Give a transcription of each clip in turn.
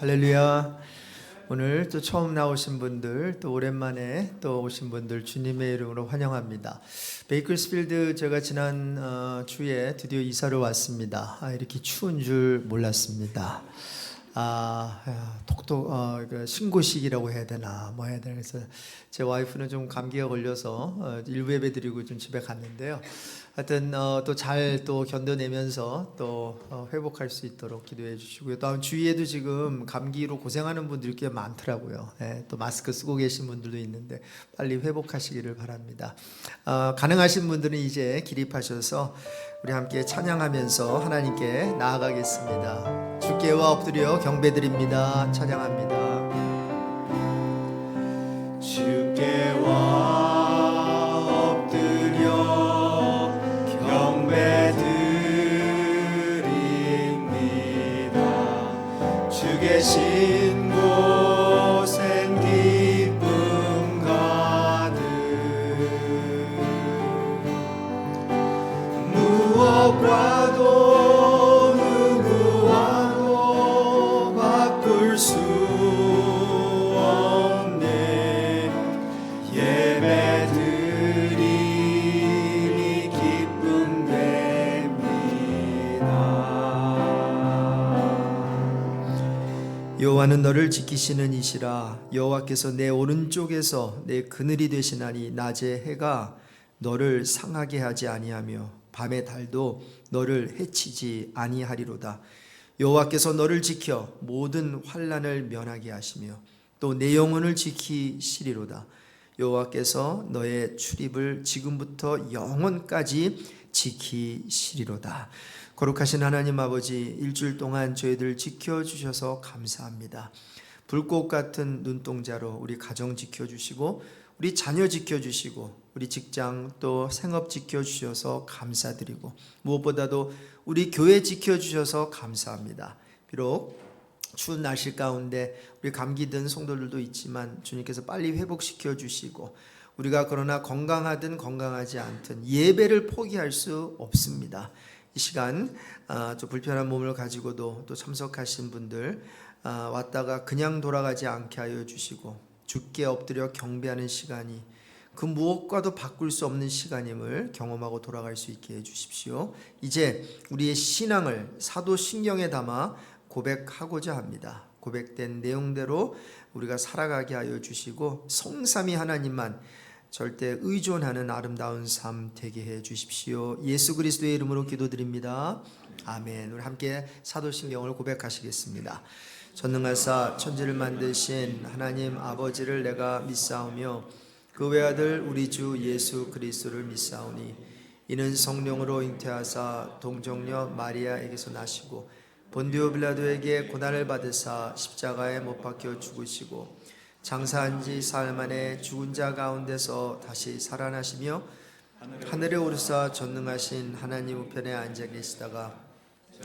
할렐루야. 오늘 또 처음 나오신 분들, 또 오랜만에 또 오신 분들 주님의 이름으로 환영합니다. 베이커스필드 제가 지난 주에 드디어 이사를 왔습니다. 이렇게 추운 줄 몰랐습니다. 신고식이라고 해야 되나 뭐 해야 되나. 그래서 제 와이프는 좀 감기가 걸려서 일부 예배 드리고 좀 집에 갔는데요. 하여튼 또 잘 또 견뎌내면서 또 회복할 수 있도록 기도해 주시고요. 또 주위에도 지금 감기로 고생하는 분들이 꽤 많더라고요. 또 마스크 쓰고 계신 분들도 있는데 빨리 회복하시기를 바랍니다. 가능하신 분들은 이제 기립하셔서 우리 함께 찬양하면서 하나님께 나아가겠습니다. 주께와 엎드려 경배드립니다. 찬양합니다. 주께와 계신 곳엔 기쁨 가득 무엇과도 누구와도 바꿀 수 없네. 예배드리니 기쁨 됩니다. 여호와는 너를 지키시는 이시라. 여호와께서 내 오른쪽에서 내 그늘이 되시나니 낮에 해가 너를 상하게 하지 아니하며 밤의 달도 너를 해치지 아니하리로다. 여호와께서 너를 지켜 모든 환난을 면하게 하시며 또 내 영혼을 지키시리로다. 여호와께서 너의 출입을 지금부터 영원까지 지키시리로다. 거룩하신 하나님 아버지, 일주일 동안 저희들 지켜주셔서 감사합니다. 불꽃 같은 눈동자로 우리 가정 지켜주시고 우리 자녀 지켜주시고 우리 직장 또 생업 지켜주셔서 감사드리고 무엇보다도 우리 교회 지켜주셔서 감사합니다. 비록 추운 날씨 가운데 우리 감기 든 성도들도 있지만 주님께서 빨리 회복시켜 주시고 우리가 그러나 건강하든 건강하지 않든 예배를 포기할 수 없습니다. 이 시간 좀 불편한 몸을 가지고도 또 참석하신 분들 왔다가 그냥 돌아가지 않게 하여 주시고 주께 엎드려 경배하는 시간이 그 무엇과도 바꿀 수 없는 시간임을 경험하고 돌아갈 수 있게 해주십시오. 이제 우리의 신앙을 사도신경에 담아 고백하고자 합니다. 고백된 내용대로 우리가 살아가게 하여 주시고 성삼위 하나님만 절대 의존하는 아름다운 삶 되게 해 주십시오. 예수 그리스도의 이름으로 기도드립니다. 아멘. 우리 함께 사도신경을 고백하시겠습니다. 전능하사 천지를 만드신 하나님 아버지를 내가 믿사오며 그 외아들 우리 주 예수 그리스도를 믿사오니 이는 성령으로 잉태하사 동정녀 마리아에게서 나시고 본디오 빌라도에게 고난을 받으사 십자가에 못 박혀 죽으시고 장사한 지 사흘 만에 죽은 자 가운데서 다시 살아나시며 하늘에 오르사 전능하신 하나님 우편에 앉아 계시다가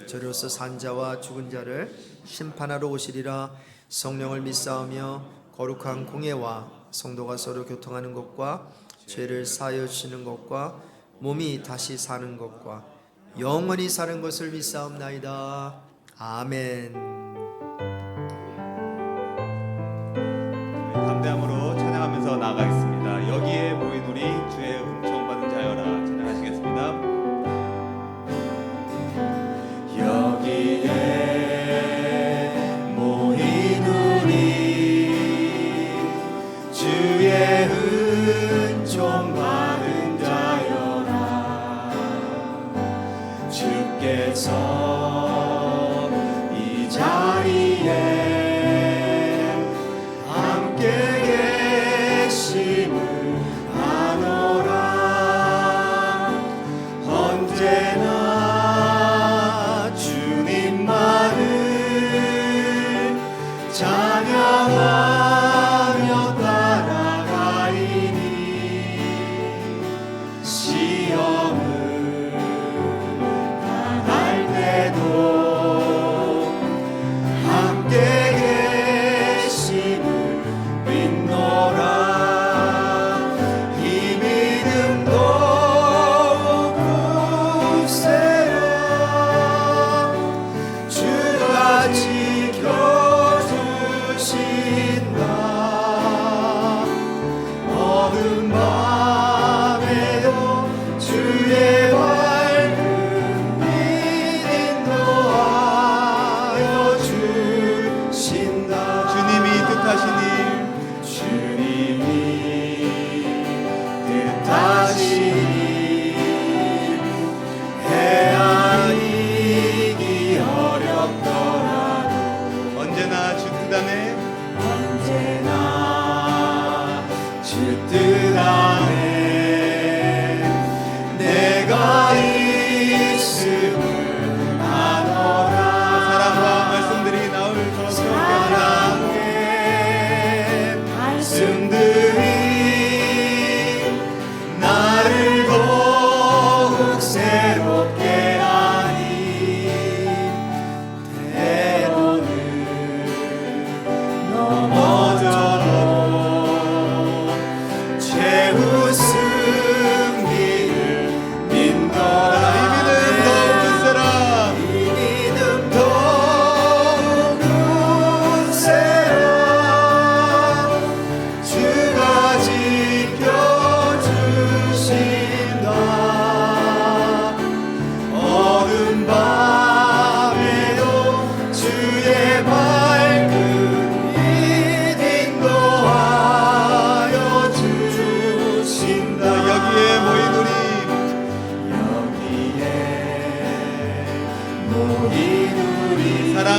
저로서 산 자와 죽은 자를 심판하러 오시리라. 성령을 믿사오며 거룩한 공예와 성도가 서로 교통하는 것과 죄를 사하여 주시는 것과 몸이 다시 사는 것과 영원히 사는 것을 믿사옵나이다. 아멘. 담대함으로 찬양하면서 나아가겠습니다. 여기에 모인 우리 주의 은총받은 자여라 찬양하시겠습니다. 여기에 모인 우리 주의 은총받은 자여라. 주께서 이 자리에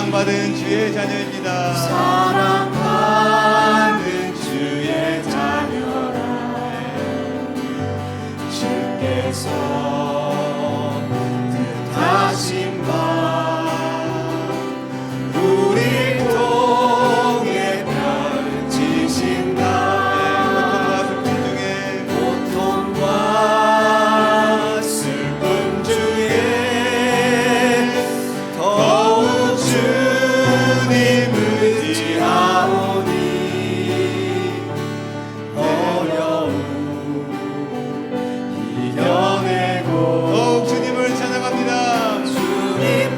사랑받은 주의 자녀입니다. 사랑받는 주의 자녀라. 주께서 뜻하신 바 우리 통해 펼치신다. 고통과 슬픔 중에 더욱 주님 의지하오니 어려움 이겨내고 더욱 주님을 찬양합니다. 주님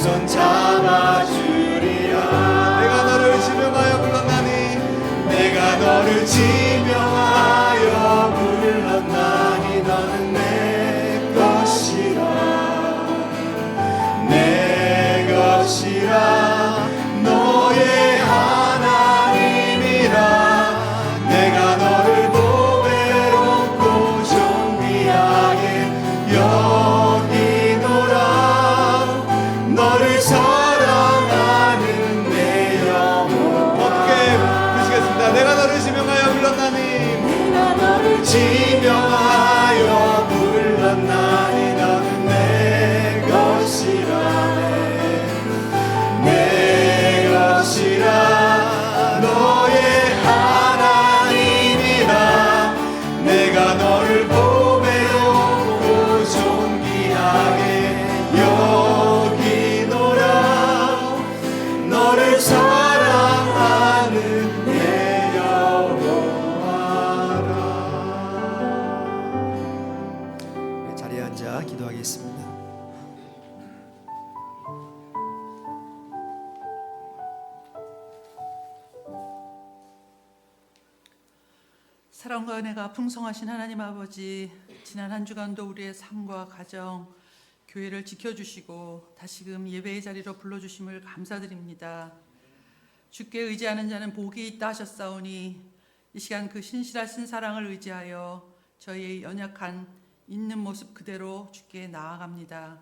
손 잡아주리라. 내가 너를 지명하여 불렀나니 내가 너를 지명하여 불렀나니 너는 내 것이라. 내 것이라. 너의 하나님이라. 내가 너를 보배롭고 존귀하게 여기노라. 너를 사랑하는 내 영혼. 어떻게 부르시겠습니다. 내가 너를 지명하여 불렀나니 내가 너를 지명하여 불렀나니 너는 내 것이라. 내 것이라. 너의 하나님이라. 내가 너를 보배롭고 존귀하게 여기노라. 너를 사랑하는 내 여호와라. 네, 자리에 앉아 기도하겠습니다. 사랑과 은혜가 풍성하신 하나님 아버지, 지난 한 주간도 우리의 삶과 가정, 교회를 지켜주시고 다시금 예배의 자리로 불러주심을 감사드립니다. 주께 의지하는 자는 복이 있다 하셨사오니 이 시간 그 신실하신 사랑을 의지하여 저희의 연약한 있는 모습 그대로 주께 나아갑니다.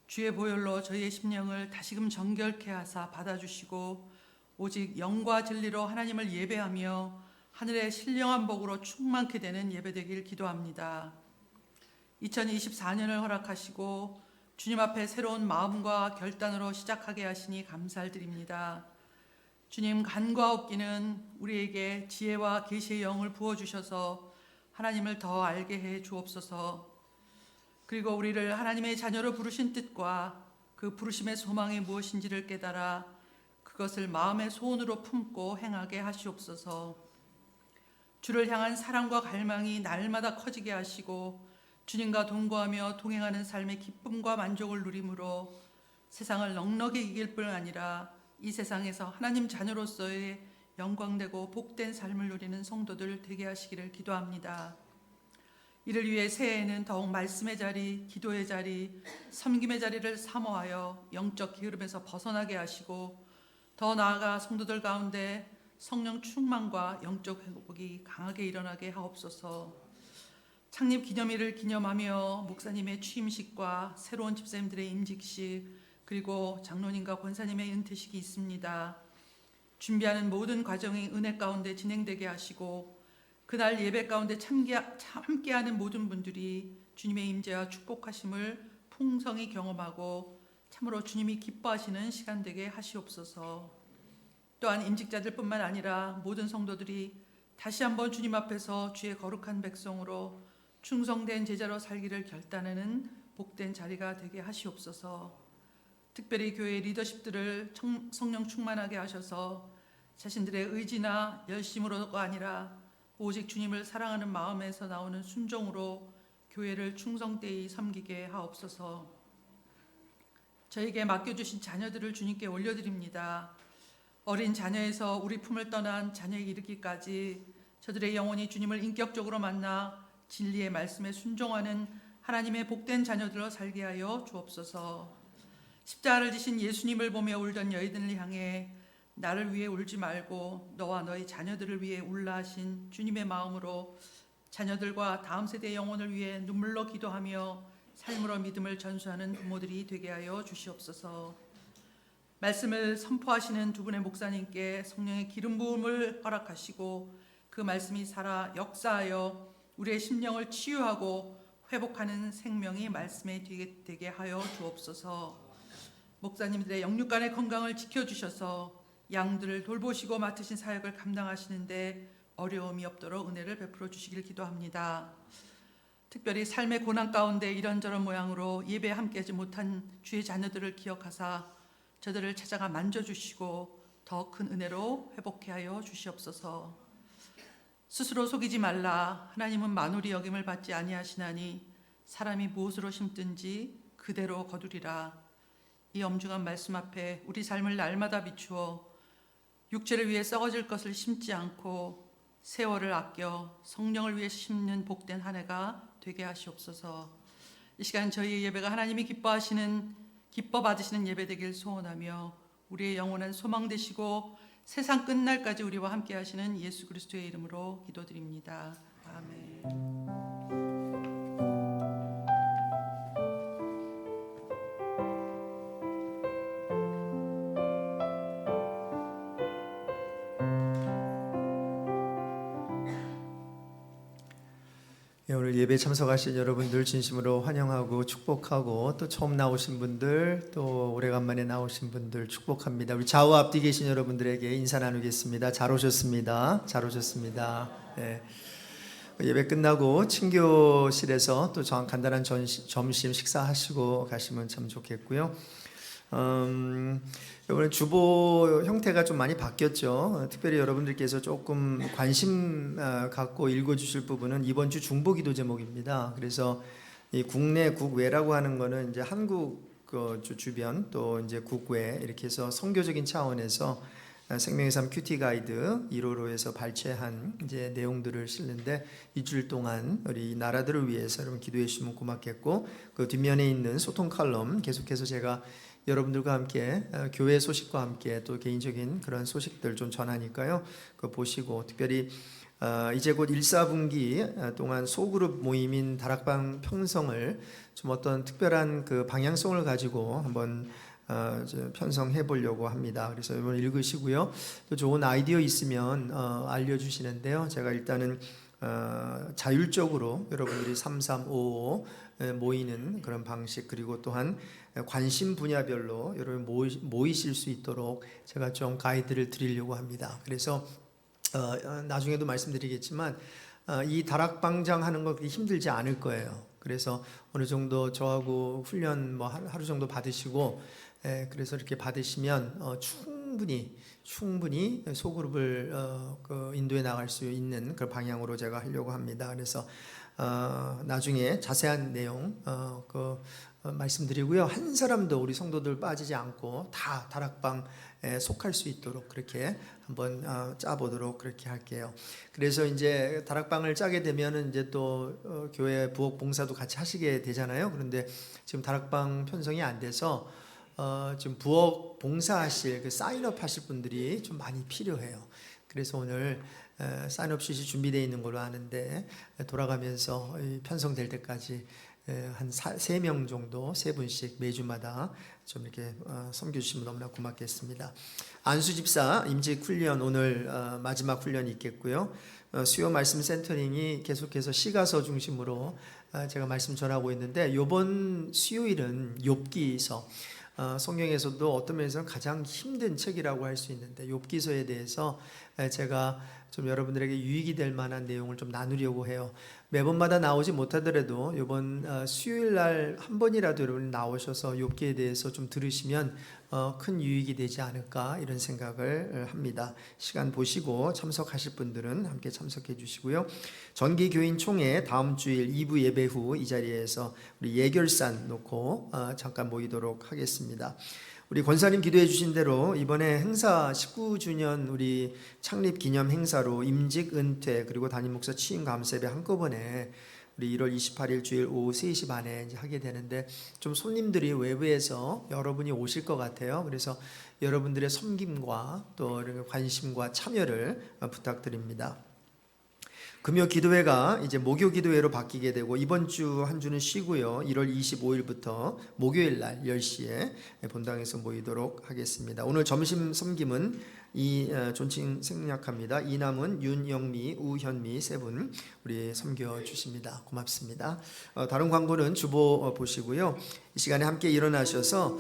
주의 보혈로 저희의 심령을 다시금 정결케 하사 받아주시고 오직 영과 진리로 하나님을 예배하며 하늘의 신령한 복으로 충만케 되는 예배되길 기도합니다. 2024년을 허락하시고 주님 앞에 새로운 마음과 결단으로 시작하게 하시니 감사를 드립니다. 주님, 간과 없기는 우리에게 지혜와 계시의 영을 부어주셔서 하나님을 더 알게 해 주옵소서. 그리고 우리를 하나님의 자녀로 부르신 뜻과 그 부르심의 소망이 무엇인지를 깨달아 그것을 마음의 소원으로 품고 행하게 하시옵소서. 주를 향한 사랑과 갈망이 날마다 커지게 하시고 주님과 동거하며 동행하는 삶의 기쁨과 만족을 누림으로 세상을 넉넉히 이길 뿐 아니라 이 세상에서 하나님 자녀로서의 영광되고 복된 삶을 누리는 성도들 되게 하시기를 기도합니다. 이를 위해 새해에는 더욱 말씀의 자리, 기도의 자리, 섬김의 자리를 사모하여 영적 게으름에서 벗어나게 하시고 더 나아가 성도들 가운데 성령 충만과 영적 회복이 강하게 일어나게 하옵소서. 창립 기념일을 기념하며 목사님의 취임식과 새로운 집사님들의 임직식 그리고 장로님과 권사님의 은퇴식이 있습니다. 준비하는 모든 과정이 은혜 가운데 진행되게 하시고 그날 예배 가운데 함께하는 모든 분들이 주님의 임재와 축복하심을 풍성히 경험하고 참으로 주님이 기뻐하시는 시간 되게 하시옵소서. 또한 임직자들뿐만 아니라 모든 성도들이 다시 한번 주님 앞에서 주의 거룩한 백성으로 충성된 제자로 살기를 결단하는 복된 자리가 되게 하시옵소서. 특별히 교회 리더십들을 성령 충만하게 하셔서 자신들의 의지나 열심으로가 아니라 오직 주님을 사랑하는 마음에서 나오는 순종으로 교회를 충성되이 섬기게 하옵소서. 저에게 맡겨주신 자녀들을 주님께 올려드립니다. 어린 자녀에서 우리 품을 떠난 자녀에 이르기까지 저들의 영혼이 주님을 인격적으로 만나 진리의 말씀에 순종하는 하나님의 복된 자녀들로 살게 하여 주옵소서. 십자가를 지신 예수님을 보며 울던 여인들을 향해 나를 위해 울지 말고 너와 너의 자녀들을 위해 울라 하신 주님의 마음으로 자녀들과 다음 세대의 영혼을 위해 눈물로 기도하며 삶으로 믿음을 전수하는 부모들이 되게 하여 주시옵소서. 말씀을 선포하시는 두 분의 목사님께 성령의 기름 부음을 허락하시고 그 말씀이 살아 역사하여 우리의 심령을 치유하고 회복하는 생명이 말씀에 되게 하여 주옵소서. 목사님들의 영육간의 건강을 지켜주셔서 양들을 돌보시고 맡으신 사역을 감당하시는데 어려움이 없도록 은혜를 베풀어 주시길 기도합니다. 특별히 삶의 고난 가운데 이런저런 모양으로 예배에 함께하지 못한 주의 자녀들을 기억하사 저들을 찾아가 만져주시고 더 큰 은혜로 회복케 하여 주시옵소서. 스스로 속이지 말라. 하나님은 만울이 여김을 받지 아니하시나니 사람이 무엇으로 심든지 그대로 거두리라. 이 엄중한 말씀 앞에 우리 삶을 날마다 비추어 육체를 위해 썩어질 것을 심지 않고 세월을 아껴 성령을 위해 심는 복된 한 해가 되게 하시옵소서. 이 시간 저희의 예배가 하나님이 기뻐 받으시는 예배 되길 소원하며 우리의 영원한 소망 되시고 세상 끝날까지 우리와 함께 하시는 예수 그리스도의 이름으로 기도드립니다. 아멘. 예, 오늘 예배 참석하신 여러분들 진심으로 환영하고 축복하고, 또 처음 나오신 분들, 또 오래간만에 나오신 분들 축복합니다. 우리 좌우 앞뒤 계신 여러분들에게 인사 나누겠습니다. 잘 오셨습니다. 잘 오셨습니다. 예. 예배 끝나고 친교실에서 또 간단한 점심 식사하시고 가시면 참 좋겠고요. 이번에 주보 형태가 좀 많이 바뀌었죠. 특별히 여러분들께서 조금 관심 갖고 읽어주실 부분은 이번 주 중보기도 제목입니다. 그래서 이 국내 국외라고 하는 거는 이제 한국 주변 또 이제 국외 이렇게 해서 선교적인 차원에서 생명의 삶 큐티 가이드 1호로 해서 발췌한 이제 내용들을 실는데, 일주일 동안 우리 나라들을 위해서 여러분 기도해 주시면 고맙겠고, 그 뒷면에 있는 소통 칼럼 계속해서 제가 여러분들과 함께 교회 소식과 함께 또 개인적인 그런 소식들 좀 전하니까요. 그거 보시고, 특별히 이제 곧 1사분기 동안 소그룹 모임인 다락방 편성을 좀 어떤 특별한 그 방향성을 가지고 한번 편성해 보려고 합니다. 그래서 이번 읽으시고요. 또 좋은 아이디어 있으면 알려주시는데요. 제가 일단은 자율적으로 여러분들이 3355 모이는 그런 방식, 그리고 또한 관심 분야별로 여러분 모이실 수 있도록 제가 좀 가이드를 드리려고 합니다. 그래서 나중에도 말씀드리겠지만 이 다락방장 하는 거 그렇게 힘들지 않을 거예요. 그래서 어느 정도 저하고 훈련 뭐 하루 정도 받으시고, 그래서 이렇게 받으시면 충분히 소그룹을 인도해 나갈 수 있는 그런 방향으로 제가 하려고 합니다. 그래서 나중에 자세한 내용 말씀드리고요. 한 사람도 우리 성도들 빠지지 않고 다 다락방에 속할 수 있도록 그렇게 한번 짜보도록 그렇게 할게요. 그래서 이제 다락방을 짜게 되면은 이제 또 교회 부엌 봉사도 같이 하시게 되잖아요. 그런데 지금 다락방 편성이 안 돼서 지금 부엌 봉사하실 그 사인업 하실 분들이 좀 많이 필요해요. 그래서 오늘 사인업 슛이 준비되어 있는 걸로 아는데, 돌아가면서 편성될 때까지 한 3명 정도 3분씩 매주마다 좀 이렇게 섬겨주시면 너무나 고맙겠습니다. 안수집사 임직 훈련 오늘 마지막 훈련이 있겠고요. 수요 말씀 센터링이 계속해서 시가서 중심으로 제가 말씀 전하고 있는데, 이번 수요일은 욥기서, 성경에서도 어떤 면에서는 가장 힘든 책이라고 할 수 있는데 욥기서에 대해서 제가 좀 여러분들에게 유익이 될 만한 내용을 좀 나누려고 해요. 매번마다 나오지 못하더라도 이번 수요일 날 한 번이라도 여러분 나오셔서 욥기에 대해서 좀 들으시면 큰 유익이 되지 않을까 이런 생각을 합니다. 시간 보시고 참석하실 분들은 함께 참석해 주시고요. 전기교인 총회 다음 주일 2부 예배 후 이 자리에서 우리 예결산 놓고 잠깐 모이도록 하겠습니다. 우리 권사님 기도해 주신 대로 이번에 행사 19주년 우리 창립 기념 행사로 임직 은퇴 그리고 담임 목사 취임 감사예배 한꺼번에 우리 1월 28일 주일 오후 3시 반에 이제 하게 되는데, 좀 손님들이 외부에서 여러분이 오실 것 같아요. 그래서 여러분들의 섬김과 또 관심과 참여를 부탁드립니다. 금요 기도회가 이제 목요 기도회로 바뀌게 되고, 이번 주 한 주는 쉬고요. 1월 25일부터 목요일 날 10시에 본당에서 모이도록 하겠습니다. 오늘 점심 섬김은 존칭 생략합니다. 이남은, 윤영미, 우현미 세 분 우리 섬겨 주십니다. 고맙습니다. 다른 광고는 주보 보시고요. 이 시간에 함께 일어나셔서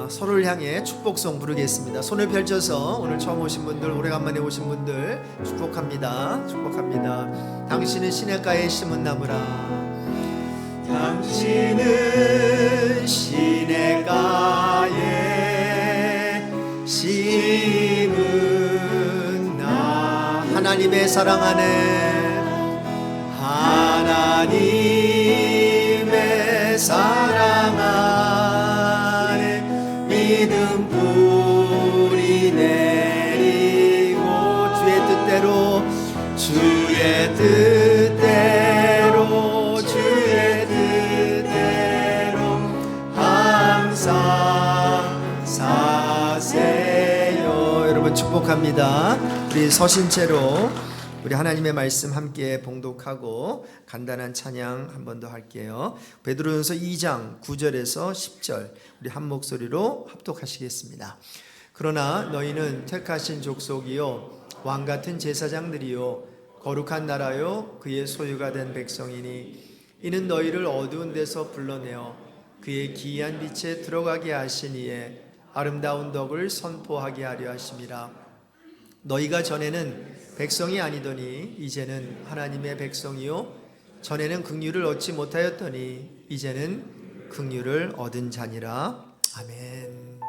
서로를 향해 축복송 부르겠습니다. 손을 펼쳐서 오늘 처음 오신 분들, 오래간만에 오신 분들 축복합니다. 축복합니다. 당신은 시냇가에 심은 나무라. 당신은 시냇가에 심은 나. 하나님의 사랑하네. 하나님의 사랑하네. 뿌리 내리고 주의 뜻대로 주의 뜻대로 항상 사세요. 여러분 축복합니다. 우리 서신 채로 우리 하나님의 말씀 함께 봉독하고 간단한 찬양 한 번 더 할게요. 베드로전서 2장 9절에서 10절 우리 한 목소리로 합독하시겠습니다. 그러나 너희는 택하신 족속이요 왕 같은 제사장들이요 거룩한 나라요 그의 소유가 된 백성이니 이는 너희를 어두운 데서 불러내어 그의 기이한 빛에 들어가게 하시니에 아름다운 덕을 선포하게 하려 하심이라. 너희가 전에는 백성이 아니더니 이제는 하나님의 백성이요 전에는 긍휼을 얻지 못하였더니 이제는 긍휼을 얻은 자니라. 아멘.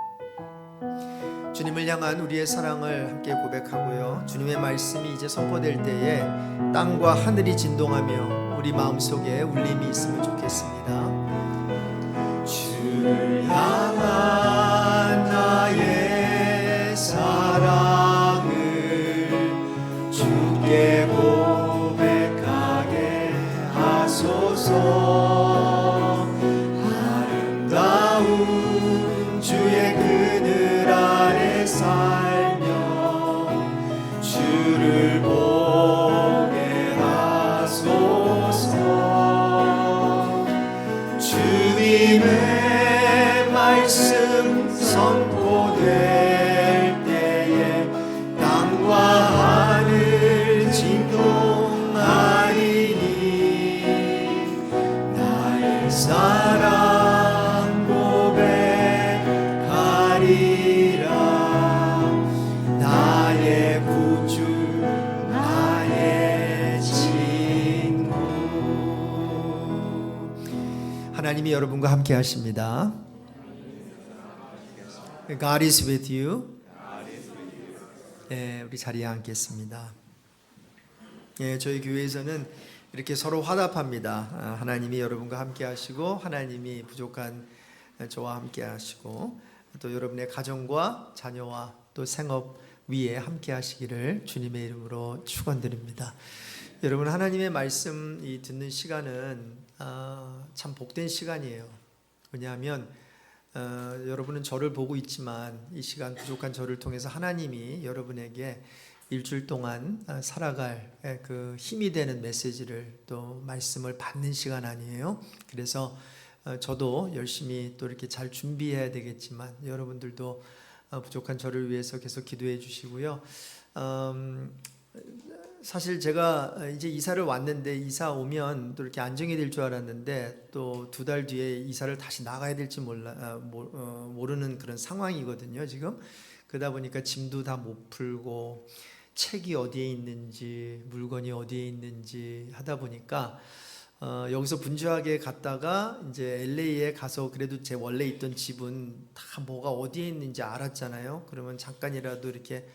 주님을 향한 우리의 사랑을 함께 고백하고요. 주님의 말씀이 이제 선포될 때에 땅과 하늘이 진동하며 우리 마음속에 울림이 있으면 좋겠습니다. 주를 향한 나의 사랑을 주께 고백하게 하소서. 아름다운 주의 그늘 아래 살며 주를 보게 하소서. 주님의 말씀 선포될 때에 땅과 하늘 진동하리니 나의 사랑 고백하리라. 나의 구주 나의 친구. 하나님이 여러분과 함께 하십니다. God is with you. 네, 우리 자리에 앉겠습니다. 예, 저희 교회에서는 이렇게 서로 화답합니다. 하나님이 여러분과 함께 하시고 하나님이 부족한 저와 함께 하시고 또 여러분의 가정과 자녀와 또 생업 위에 함께 하시기를 주님의 이름으로 축원드립니다. 여러분, 하나님의 말씀 이 듣는 시간은 참 복된 시간이에요. 왜냐하면 여러분은 저를 보고 있지만 이 시간 부족한 저를 통해서 하나님이 여러분에게 일주일 동안 살아갈 그 힘이 되는 메시지를 또 말씀을 받는 시간 아니에요. 그래서 저도 열심히 또 이렇게 잘 준비해야 되겠지만 여러분들도 부족한 저를 위해서 계속 기도해 주시고요. 사실 제가 이제 이사를 왔는데 이사 오면 또 이렇게 안정이 될 줄 알았는데 또 2달 뒤에 이사를 다시 나가야 될지 모르는 그런 상황이거든요, 지금. 그러다 보니까 짐도 다 못 풀고 책이 어디에 있는지 물건이 어디에 있는지 하다 보니까 여기서 분주하게 갔다가 이제 LA에 가서 그래도 제 원래 있던 집은 다 뭐가 어디에 있는지 알았잖아요. 그러면 잠깐이라도 이렇게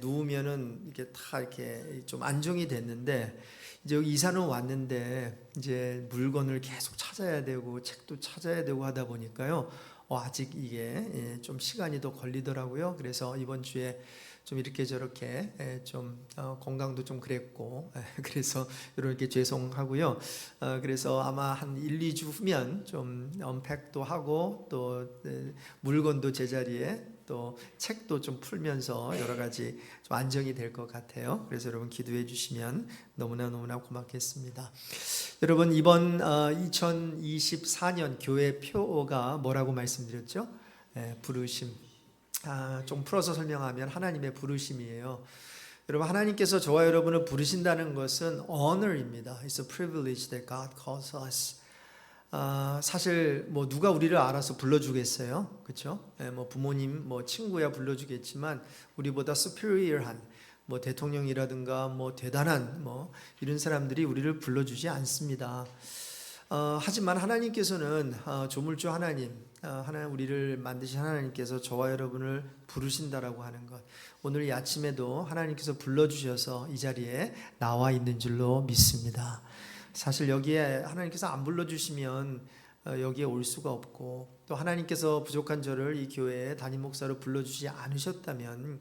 누우면은 이렇게 다 이렇게 좀 안정이 됐는데 이제 여기 이사는 왔는데 이제 물건을 계속 찾아야 되고 책도 찾아야 되고 하다 보니까요. 아직 이게 좀 시간이 더 걸리더라고요. 그래서 이번 주에 좀 이렇게 저렇게 좀 건강도 좀 그랬고 그래서 이렇게 죄송하고요. 그래서 아마 한 1, 2주 후면 좀 언팩도 하고 또 물건도 제자리에 또 책도 좀 풀면서 여러 가지 좀 안정이 될 것 같아요. 그래서 여러분 기도해 주시면 너무나 고맙겠습니다. 여러분, 이번 2024년 교회 표가 뭐라고 말씀드렸죠? 부르심. 좀 풀어서 설명하면 하나님의 부르심이에요. 여러분, 하나님께서 저와 여러분을 부르신다는 것은 honor입니다. It's a privilege that God calls us. 사실 뭐 누가 우리를 알아서 불러주겠어요, 그렇죠? 뭐 부모님, 뭐 친구야 불러주겠지만 우리보다 superior한 뭐 대통령이라든가 뭐 대단한 뭐 이런 사람들이 우리를 불러주지 않습니다. 하지만 하나님께서는 조물주 하나님, 우리를 만드신 하나님께서 저와 여러분을 부르신다라고 하는 것, 오늘 이 아침에도 하나님께서 불러주셔서 이 자리에 나와 있는 줄로 믿습니다. 사실 여기에 하나님께서 안 불러주시면 여기에 올 수가 없고 또 또 하나님께서 부족한 저를 이 교회에 담임 목사로 불러주지 않으셨다면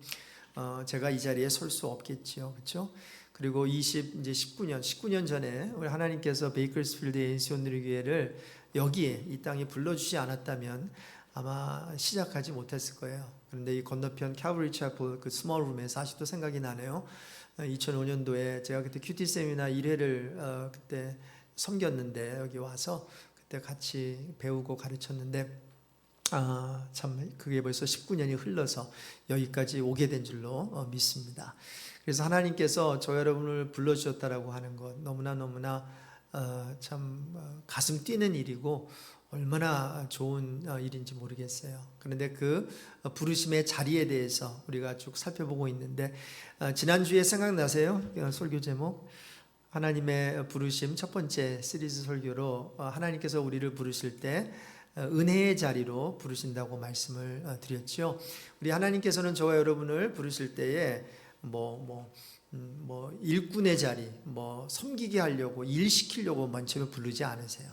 제가 이 자리에 설 수 없겠지요, 그렇죠? 그리고 이제 19년 전에 우리 하나님께서 베이커스필드 예수원누리 교회를 여기에 이 땅에 불러주지 않았다면 아마 시작하지 못했을 거예요. 그런데 이 건너편 캐버리 채플 그 스몰 룸에서 아직도 생각이 나네요. 2005년도에 제가 그때 큐티 세미나 1회를 그때 섬겼는데 여기 와서 그때 같이 배우고 가르쳤는데 참 그게 벌써 19년이 흘러서 여기까지 오게 된 줄로 믿습니다. 그래서 하나님께서 저 여러분을 불러주셨다라고 하는 것 너무나 참 가슴 뛰는 일이고 얼마나 좋은 일인지 모르겠어요. 그런데 그 부르심의 자리에 대해서 우리가 쭉 살펴보고 있는데 지난주에 생각나세요? 설교 제목 하나님의 부르심 첫 번째 시리즈 설교로 하나님께서 우리를 부르실 때 은혜의 자리로 부르신다고 말씀을 드렸죠. 우리 하나님께서는 저와 여러분을 부르실 때에 일꾼의 자리, 섬기게 하려고 일 시키려고 먼저 부르지 않으세요.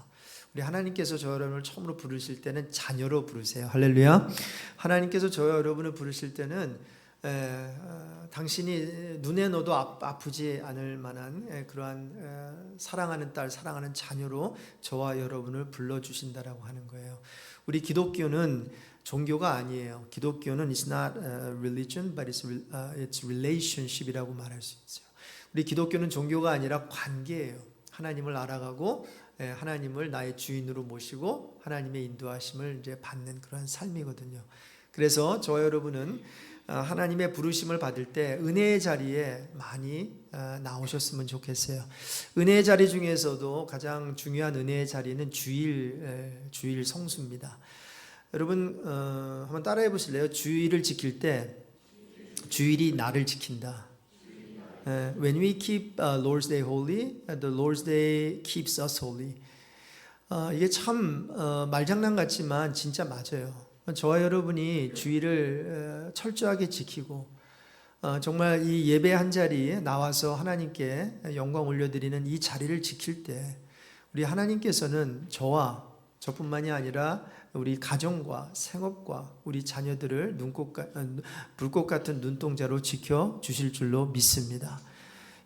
우리 하나님께서 저와 여러분을 처음으로 부르실 때는 자녀로 부르세요. 할렐루야. 하나님께서 저와 여러분을 부르실 때는 당신이 눈에 넣어도 아프지 않을 만한 그러한 사랑하는 딸, 사랑하는 자녀로 저와 여러분을 불러주신다라고 하는 거예요. 우리 기독교는 종교가 아니에요. 기독교는 it's not religion, but it's relationship이라고 말할 수 있어요. 우리 기독교는 종교가 아니라 관계예요. 하나님을 알아가고 하나님을 나의 주인으로 모시고 하나님의 인도하심을 이제 받는 그런 삶이거든요. 그래서 저와 여러분은 하나님의 부르심을 받을 때 은혜의 자리에 많이 나오셨으면 좋겠어요. 은혜의 자리 중에서도 가장 중요한 은혜의 자리는 주일 성수입니다. 여러분 한번 따라해 보실래요? 주일을 지킬 때 주일이 나를 지킨다. When we keep Lord's Day holy, the Lord's Day keeps us holy. 이게 참 말장난 같지만 진짜 맞아요. 저와 여러분이 주일을 철저하게 지키고 정말 이 예배 한 자리에 나와서 하나님께 영광 올려드리는 이 자리를 지킬 때 우리 하나님께서는 저뿐만이 아니라 우리 가정과 생업과 우리 자녀들을 불꽃 같은 눈동자로 지켜주실 줄로 믿습니다.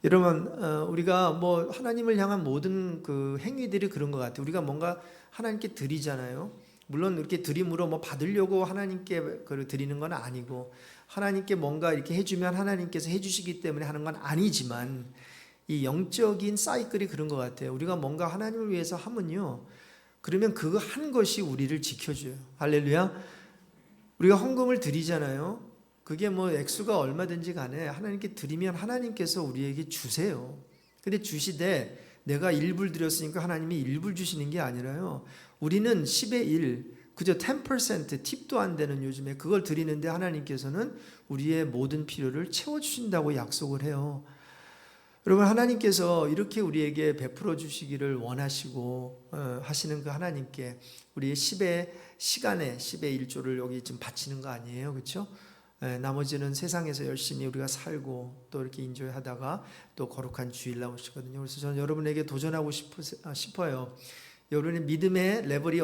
여러분 우리가 하나님을 향한 모든 그 행위들이 그런 것 같아요. 우리가 뭔가 하나님께 드리잖아요. 물론 이렇게 드림으로 받으려고 하나님께 드리는 건 아니고 하나님께 뭔가 이렇게 해주면 하나님께서 해주시기 때문에 하는 건 아니지만 이 영적인 사이클이 그런 것 같아요. 우리가 뭔가 하나님을 위해서 하면요, 그러면 그 한 것이 우리를 지켜줘요. 할렐루야. 우리가 헌금을 드리잖아요. 그게 액수가 얼마든지 간에 하나님께 드리면 하나님께서 우리에게 주세요. 근데 주시되 내가 1불 드렸으니까 하나님이 1불 주시는 게 아니라요, 우리는 10의 1, 그저 10% 팁도 안 되는 요즘에 그걸 드리는데 하나님께서는 우리의 모든 필요를 채워주신다고 약속을 해요. 여러분 하나님께서 이렇게 우리에게 베풀어 주시기를 원하시고 하시는 그 하나님께 우리의 10의 시간에 10의 1조를 여기 지금 바치는 거 아니에요, 그렇죠? 나머지는 세상에서 열심히 우리가 살고 또 이렇게 인조하다가 또 거룩한 주일 나오시거든요. 그래서 저는 여러분에게 도전하고 싶어요. 여러분의 믿음의 레벨이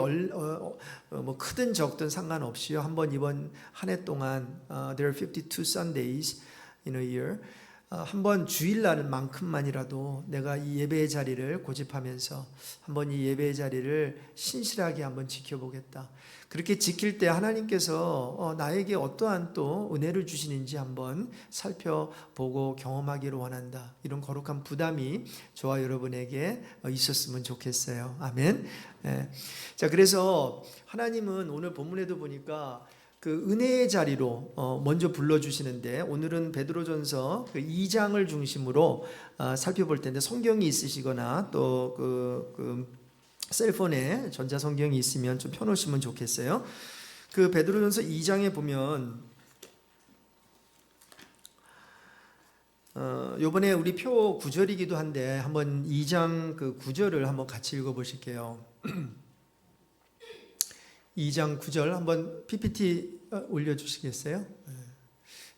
크든 적든 상관없이요, 한번 이번 한 해 동안 there are 52 Sundays in a year, 한번 주일날만큼만이라도 내가 이 예배의 자리를 고집하면서 한번 이 예배의 자리를 신실하게 한번 지켜보겠다. 그렇게 지킬 때 하나님께서 나에게 어떠한 또 은혜를 주시는지 한번 살펴보고 경험하기를 원한다. 이런 거룩한 부담이 저와 여러분에게 있었으면 좋겠어요. 아멘. 자, 그래서 하나님은 오늘 본문에도 보니까 그 은혜의 자리로 먼저 불러주시는데, 오늘은 베드로전서 2장을 중심으로 살펴볼 텐데, 성경이 있으시거나 또 그 셀폰에 전자성경이 있으면 좀 펴놓으시면 좋겠어요. 그 베드로전서 2장에 보면 요번에 우리 표 9절이기도 한데 한번 2장 그 9절을 한번 같이 읽어보실게요. 2장 9절 한번 PPT 올려주시겠어요?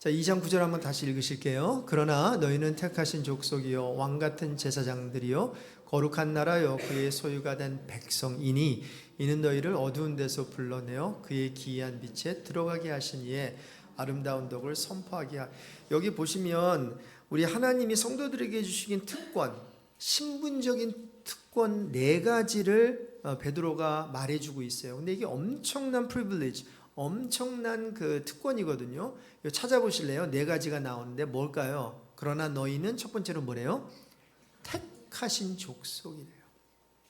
자, 2장 9절 한번 다시 읽으실게요. 그러나 너희는 택하신 족속이요 왕 같은 제사장들이요 거룩한 나라요 그의 소유가 된 백성이니 이는 너희를 어두운 데서 불러내어 그의 기이한 빛에 들어가게 하신 이에 아름다운 덕을 선포하게 여기 보시면 우리 하나님이 성도들에게 주신 특권, 신분적인 특권 4가지를 베드로가 말해주고 있어요. 근데 이게 엄청난 프리빌리지, 엄청난 그 특권이거든요. 이거 찾아보실래요? 4가지가 나오는데 뭘까요? 그러나 너희는 첫 번째로 뭐래요? 택하신 족속이래요.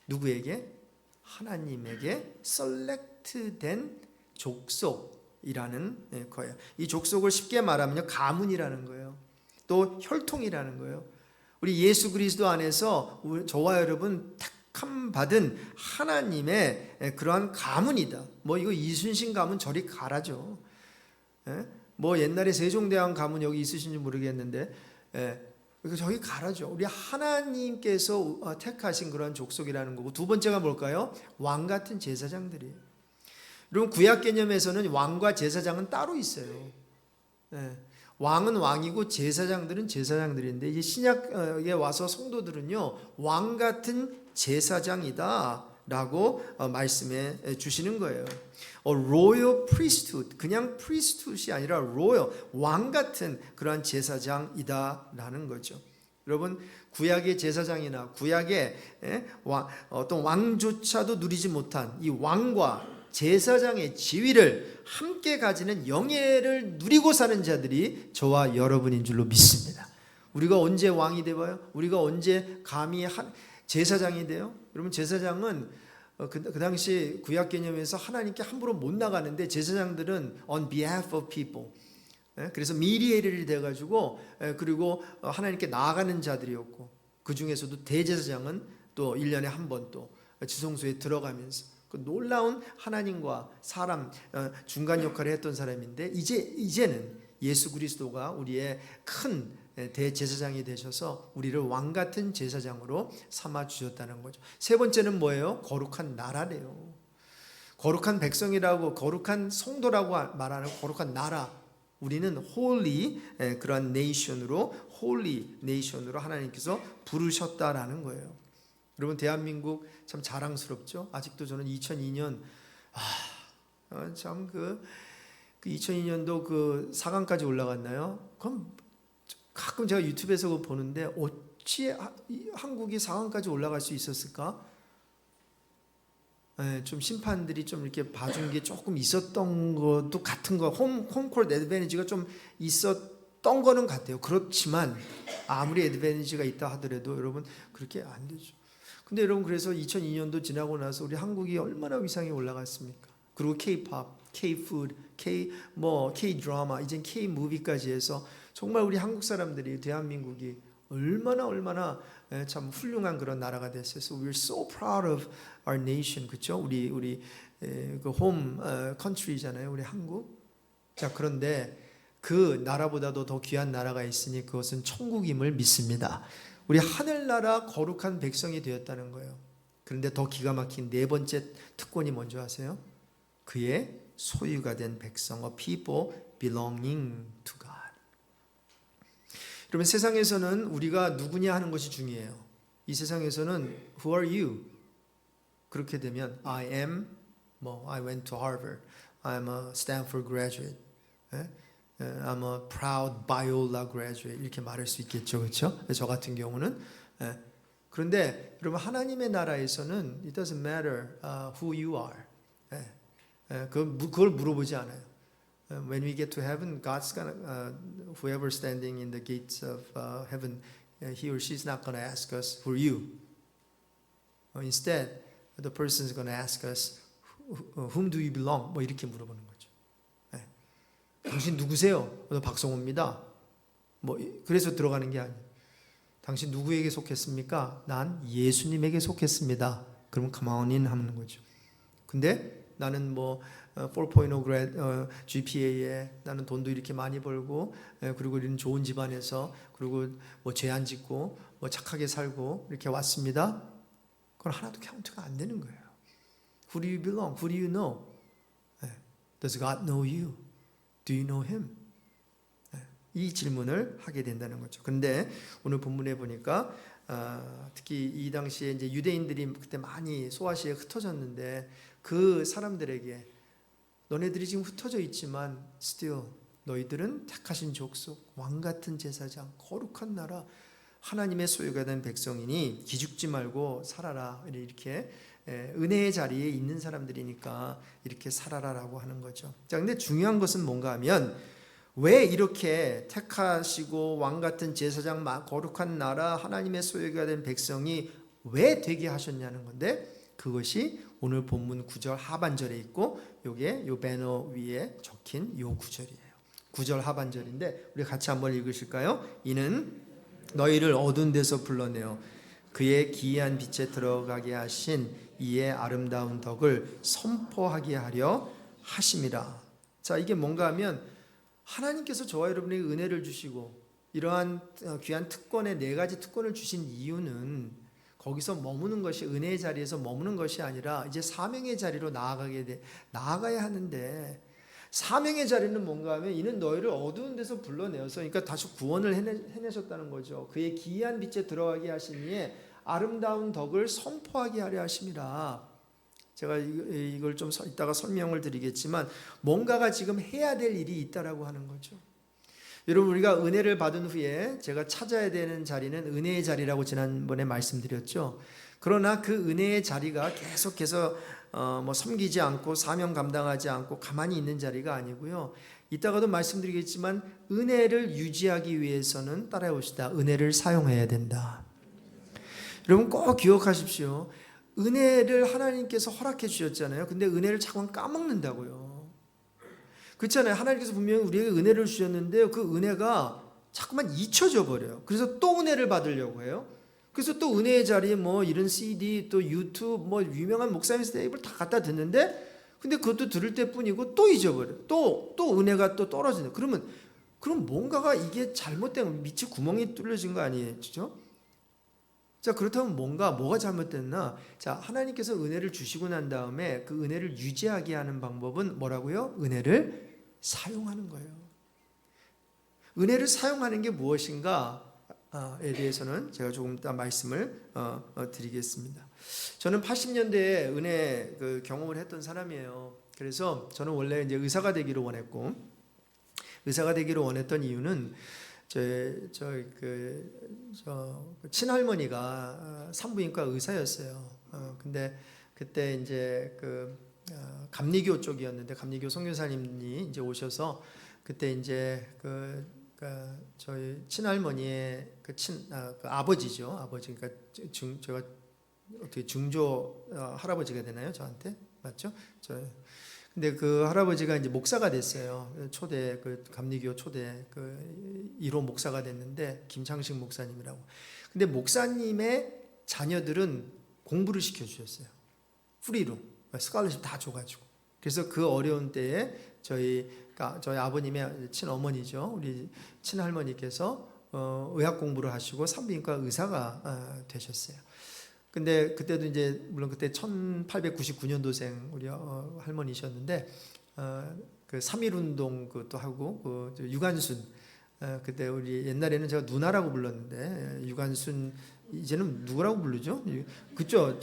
누구에게? 하나님에게 셀렉트된 족속이라는 거예요. 이 족속을 쉽게 말하면 가문이라는 거예요. 또 혈통이라는 거예요. 우리 예수 그리스도 안에서 저와 여러분 택함 받은 하나님의 그러한 가문이다. 뭐 이거 이순신 가문 저리 가라죠. 뭐 옛날에 세종대왕 가문 여기 있으신지 모르겠는데 저기 가라죠. 우리 하나님께서 택하신 그런 족속이라는 거고, 두 번째가 뭘까요? 왕 같은 제사장들이에요. 여러분 구약 개념에서는 왕과 제사장은 따로 있어요. 왕은 왕이고 제사장들은 제사장들인데 이제 신약에 와서 성도들은요 왕 같은 제사장이다라고 말씀해 주시는 거예요. royal priesthood, 그냥 priesthood이 아니라 royal, 왕 같은 그러한 제사장이다라는 거죠. 여러분 구약의 제사장이나 구약의 어떤 왕조차도 누리지 못한 이 왕과 제사장의 지위를 함께 가지는 영예를 누리고 사는 자들이 저와 여러분인 줄로 믿습니다. 우리가 언제 왕이 되어요? 우리가 언제 감히 제사장이 돼요? 여러분 제사장은 그 당시 구약 개념에서 하나님께 함부로 못 나가는데 제사장들은 on behalf of people, 그래서 미디에이터이 돼가지고 그리고 하나님께 나아가는 자들이었고, 그 중에서도 대제사장은 또 1년에 한 번 또 지성소에 들어가면서 그 놀라운 하나님과 사람 중간 역할을 했던 사람인데 이제는 예수 그리스도가 우리의 큰 대제사장이 되셔서 우리를 왕 같은 제사장으로 삼아 주셨다는 거죠. 세 번째는 뭐예요? 거룩한 나라래요. 거룩한 백성이라고, 거룩한 성도라고 말하는 거룩한 나라. 우리는 holy 그런 nation으로, holy nation으로 하나님께서 부르셨다라는 거예요. 여러분 대한민국 참 자랑스럽죠. 아직도 저는 2002년 참 그 2002년도 그 4강까지 올라갔나요? 그럼 가끔 제가 유튜브에서 그거 보는데 어찌 한국이 4강까지 올라갈 수 있었을까? 좀 심판들이 좀 이렇게 봐준 게 조금 있었던 것도 같은 거, 홈코트 애드밴티지가 좀 있었던 거는 같아요. 그렇지만 아무리 애드밴티지가 있다 하더라도 여러분 그렇게 안 되죠. 근데 여러분 그래서 2002년도 지나고 나서 우리 한국이 얼마나 위상이 올라갔습니까? 그리고 K-pop, K-food, K-드라마, 이젠 K-movie까지 해서 정말 우리 한국 사람들이, 대한민국이 얼마나 참 훌륭한 그런 나라가 됐어요. So we're so proud of our nation, 그렇죠? 우리 그 home country잖아요, 우리 한국. 자, 그런데 그 나라보다도 더 귀한 나라가 있으니 그것은 천국임을 믿습니다. 우리 하늘나라 거룩한 백성이 되었다는 거예요. 그런데 더 기가 막힌 네 번째 특권이 뭔지 아세요? 그의 소유가 된 백성, a people belonging to God. 여러분 세상에서는 우리가 누구냐 하는 것이 중요해요. 이 세상에서는 who are you? 그렇게 되면 I am, I went to Harvard, I'm a Stanford graduate, I'm a proud Biola graduate 이렇게 말할 수 있겠죠, 그렇죠? 저 같은 경우는 그런데 여러분 하나님의 나라에서는 it doesn't matter who you are. 그걸 물어보지 않아요. When we get to heaven, God's gonna whoever standing in the gates of heaven, he or she's not gonna ask us who are you. Instead, the person is gonna ask us whom do you belong? 뭐 이렇게 물어보는 거죠. 당신 누구세요? 저는 박성호입니다. 그래서 들어가는 게 아니에요. 당신 누구에게 속했습니까? 난 예수님에게 속했습니다. 그러면 come on in 하는 거죠. 근데 나는 4.0 GPA에 나는 돈도 이렇게 많이 벌고 그리고 이런 좋은 집안에서 그리고 죄 안 짓고 착하게 살고 이렇게 왔습니다. 그건 하나도 카운트가 안 되는 거예요. Who do you belong? Who do you know? Does God know you? Do you know Him? 이 질문을 하게 된다는 거죠. 근데 오늘 본문에 보니까 특히 이 당시에 이제 유대인들이 그때 많이 소아시아에 흩어졌는데 그 사람들에게 너네들이 지금 흩어져 있지만 still 너희들은 택하신 족속, 왕 같은 제사장, 거룩한 나라, 하나님의 소유가 된 백성이니 기죽지 말고 살아라. 이렇게 은혜의 자리에 있는 사람들이니까 이렇게 살아라라고 하는 거죠. 자, 근데 중요한 것은 뭔가 하면 왜 이렇게 택하시고 왕 같은 제사장, 거룩한 나라, 하나님의 소유가 된 백성이 왜 되게 하셨냐는 건데 그것이 오늘 본문 9절 하반절에 있고 요게 요 배너 위에 적힌 요 구절이에요. 9절 하반절인데 우리 같이 한번 읽으실까요? 이는 너희를 어두운 데서 불러내어 그의 기이한 빛에 들어가게 하신 이의 아름다운 덕을 선포하게 하려 하심이라. 자, 이게 뭔가 하면 하나님께서 저와 여러분에게 은혜를 주시고 이러한 귀한 특권에 4가지 특권을 주신 이유는 거기서 머무는 것이 은혜의 자리에서 머무는 것이 아니라 이제 사명의 자리로 나아가야 하는데 사명의 자리는 뭔가 하면 이는 너희를 어두운 데서 불러내어서 그러니까 다시 구원을 해내셨다는 거죠. 그의 기이한 빛에 들어가게 하시니 아름다운 덕을 선포하게 하려 하심이라. 제가 이걸 좀 이따가 설명을 드리겠지만 뭔가가 지금 해야 될 일이 있다라고 하는 거죠. 여러분 우리가 은혜를 받은 후에 제가 찾아야 되는 자리는 은혜의 자리라고 지난번에 말씀드렸죠. 그러나 그 은혜의 자리가 계속해서 섬기지 않고 사명 감당하지 않고 가만히 있는 자리가 아니고요. 이따가도 말씀드리겠지만 은혜를 유지하기 위해서는 따라해봅시다. 은혜를 사용해야 된다. 여러분 꼭 기억하십시오. 은혜를 하나님께서 허락해 주셨잖아요. 근데 은혜를 자꾸 까먹는다고요. 그렇잖아요. 하나님께서 분명히 우리에게 은혜를 주셨는데 그 은혜가 자꾸만 잊혀져 버려요. 그래서 또 은혜를 받으려고 해요. 그래서 또 은혜의 자리에 이런 CD 또 유튜브 유명한 목사님 스테이블 다 갖다 듣는데 근데 그것도 들을 때뿐이고 또 잊어버려요. 또 은혜가 또 떨어지는. 그럼 뭔가가 이게 잘못된 밑에 구멍이 뚫려진 거 아니에요, 그렇죠? 자, 그렇다면 뭐가 잘못됐나? 자, 하나님께서 은혜를 주시고 난 다음에 그 은혜를 유지하게 하는 방법은 뭐라고요? 은혜를 사용하는 거예요. 은혜를 사용하는 게 무엇인가에 대해서는 제가 조금 이따 말씀을 드리겠습니다. 저는 80년대에 은혜 경험을 했던 사람이에요. 그래서 저는 원래 이제 의사가 되기를 원했고, 의사가 되기를 원했던 이유는 친할머니가 산부인과 의사였어요. 근데 그때 이제 감리교 쪽이었는데 감리교 선교사님이 이제 오셔서 그때 이제 저희 친할머니의 아버지죠. 아버지 그러니까 제가 어떻게 중조 할아버지가 되나요? 저한테 맞죠? 근데 그 할아버지가 이제 목사가 됐어요. 초대 감리교 초대 1호 목사가 됐는데 김창식 목사님이라고. 근데 목사님의 자녀들은 공부를 시켜 주셨어요. 프리로 스칼러십 다 줘가지고. 그래서 그 어려운 때에 저희 아버님의 친어머니죠. 우리 친할머니께서 의학 공부를 하시고 산부인과 의사가 되셨어요. 근데 그때도 이제 물론 그때 1899년도생 우리 할머니셨는데 그 3.1운동 그것도 하고 유관순 그때 우리 옛날에는 제가 누나라고 불렀는데 유관순 이제는 누구라고 부르죠? 그죠?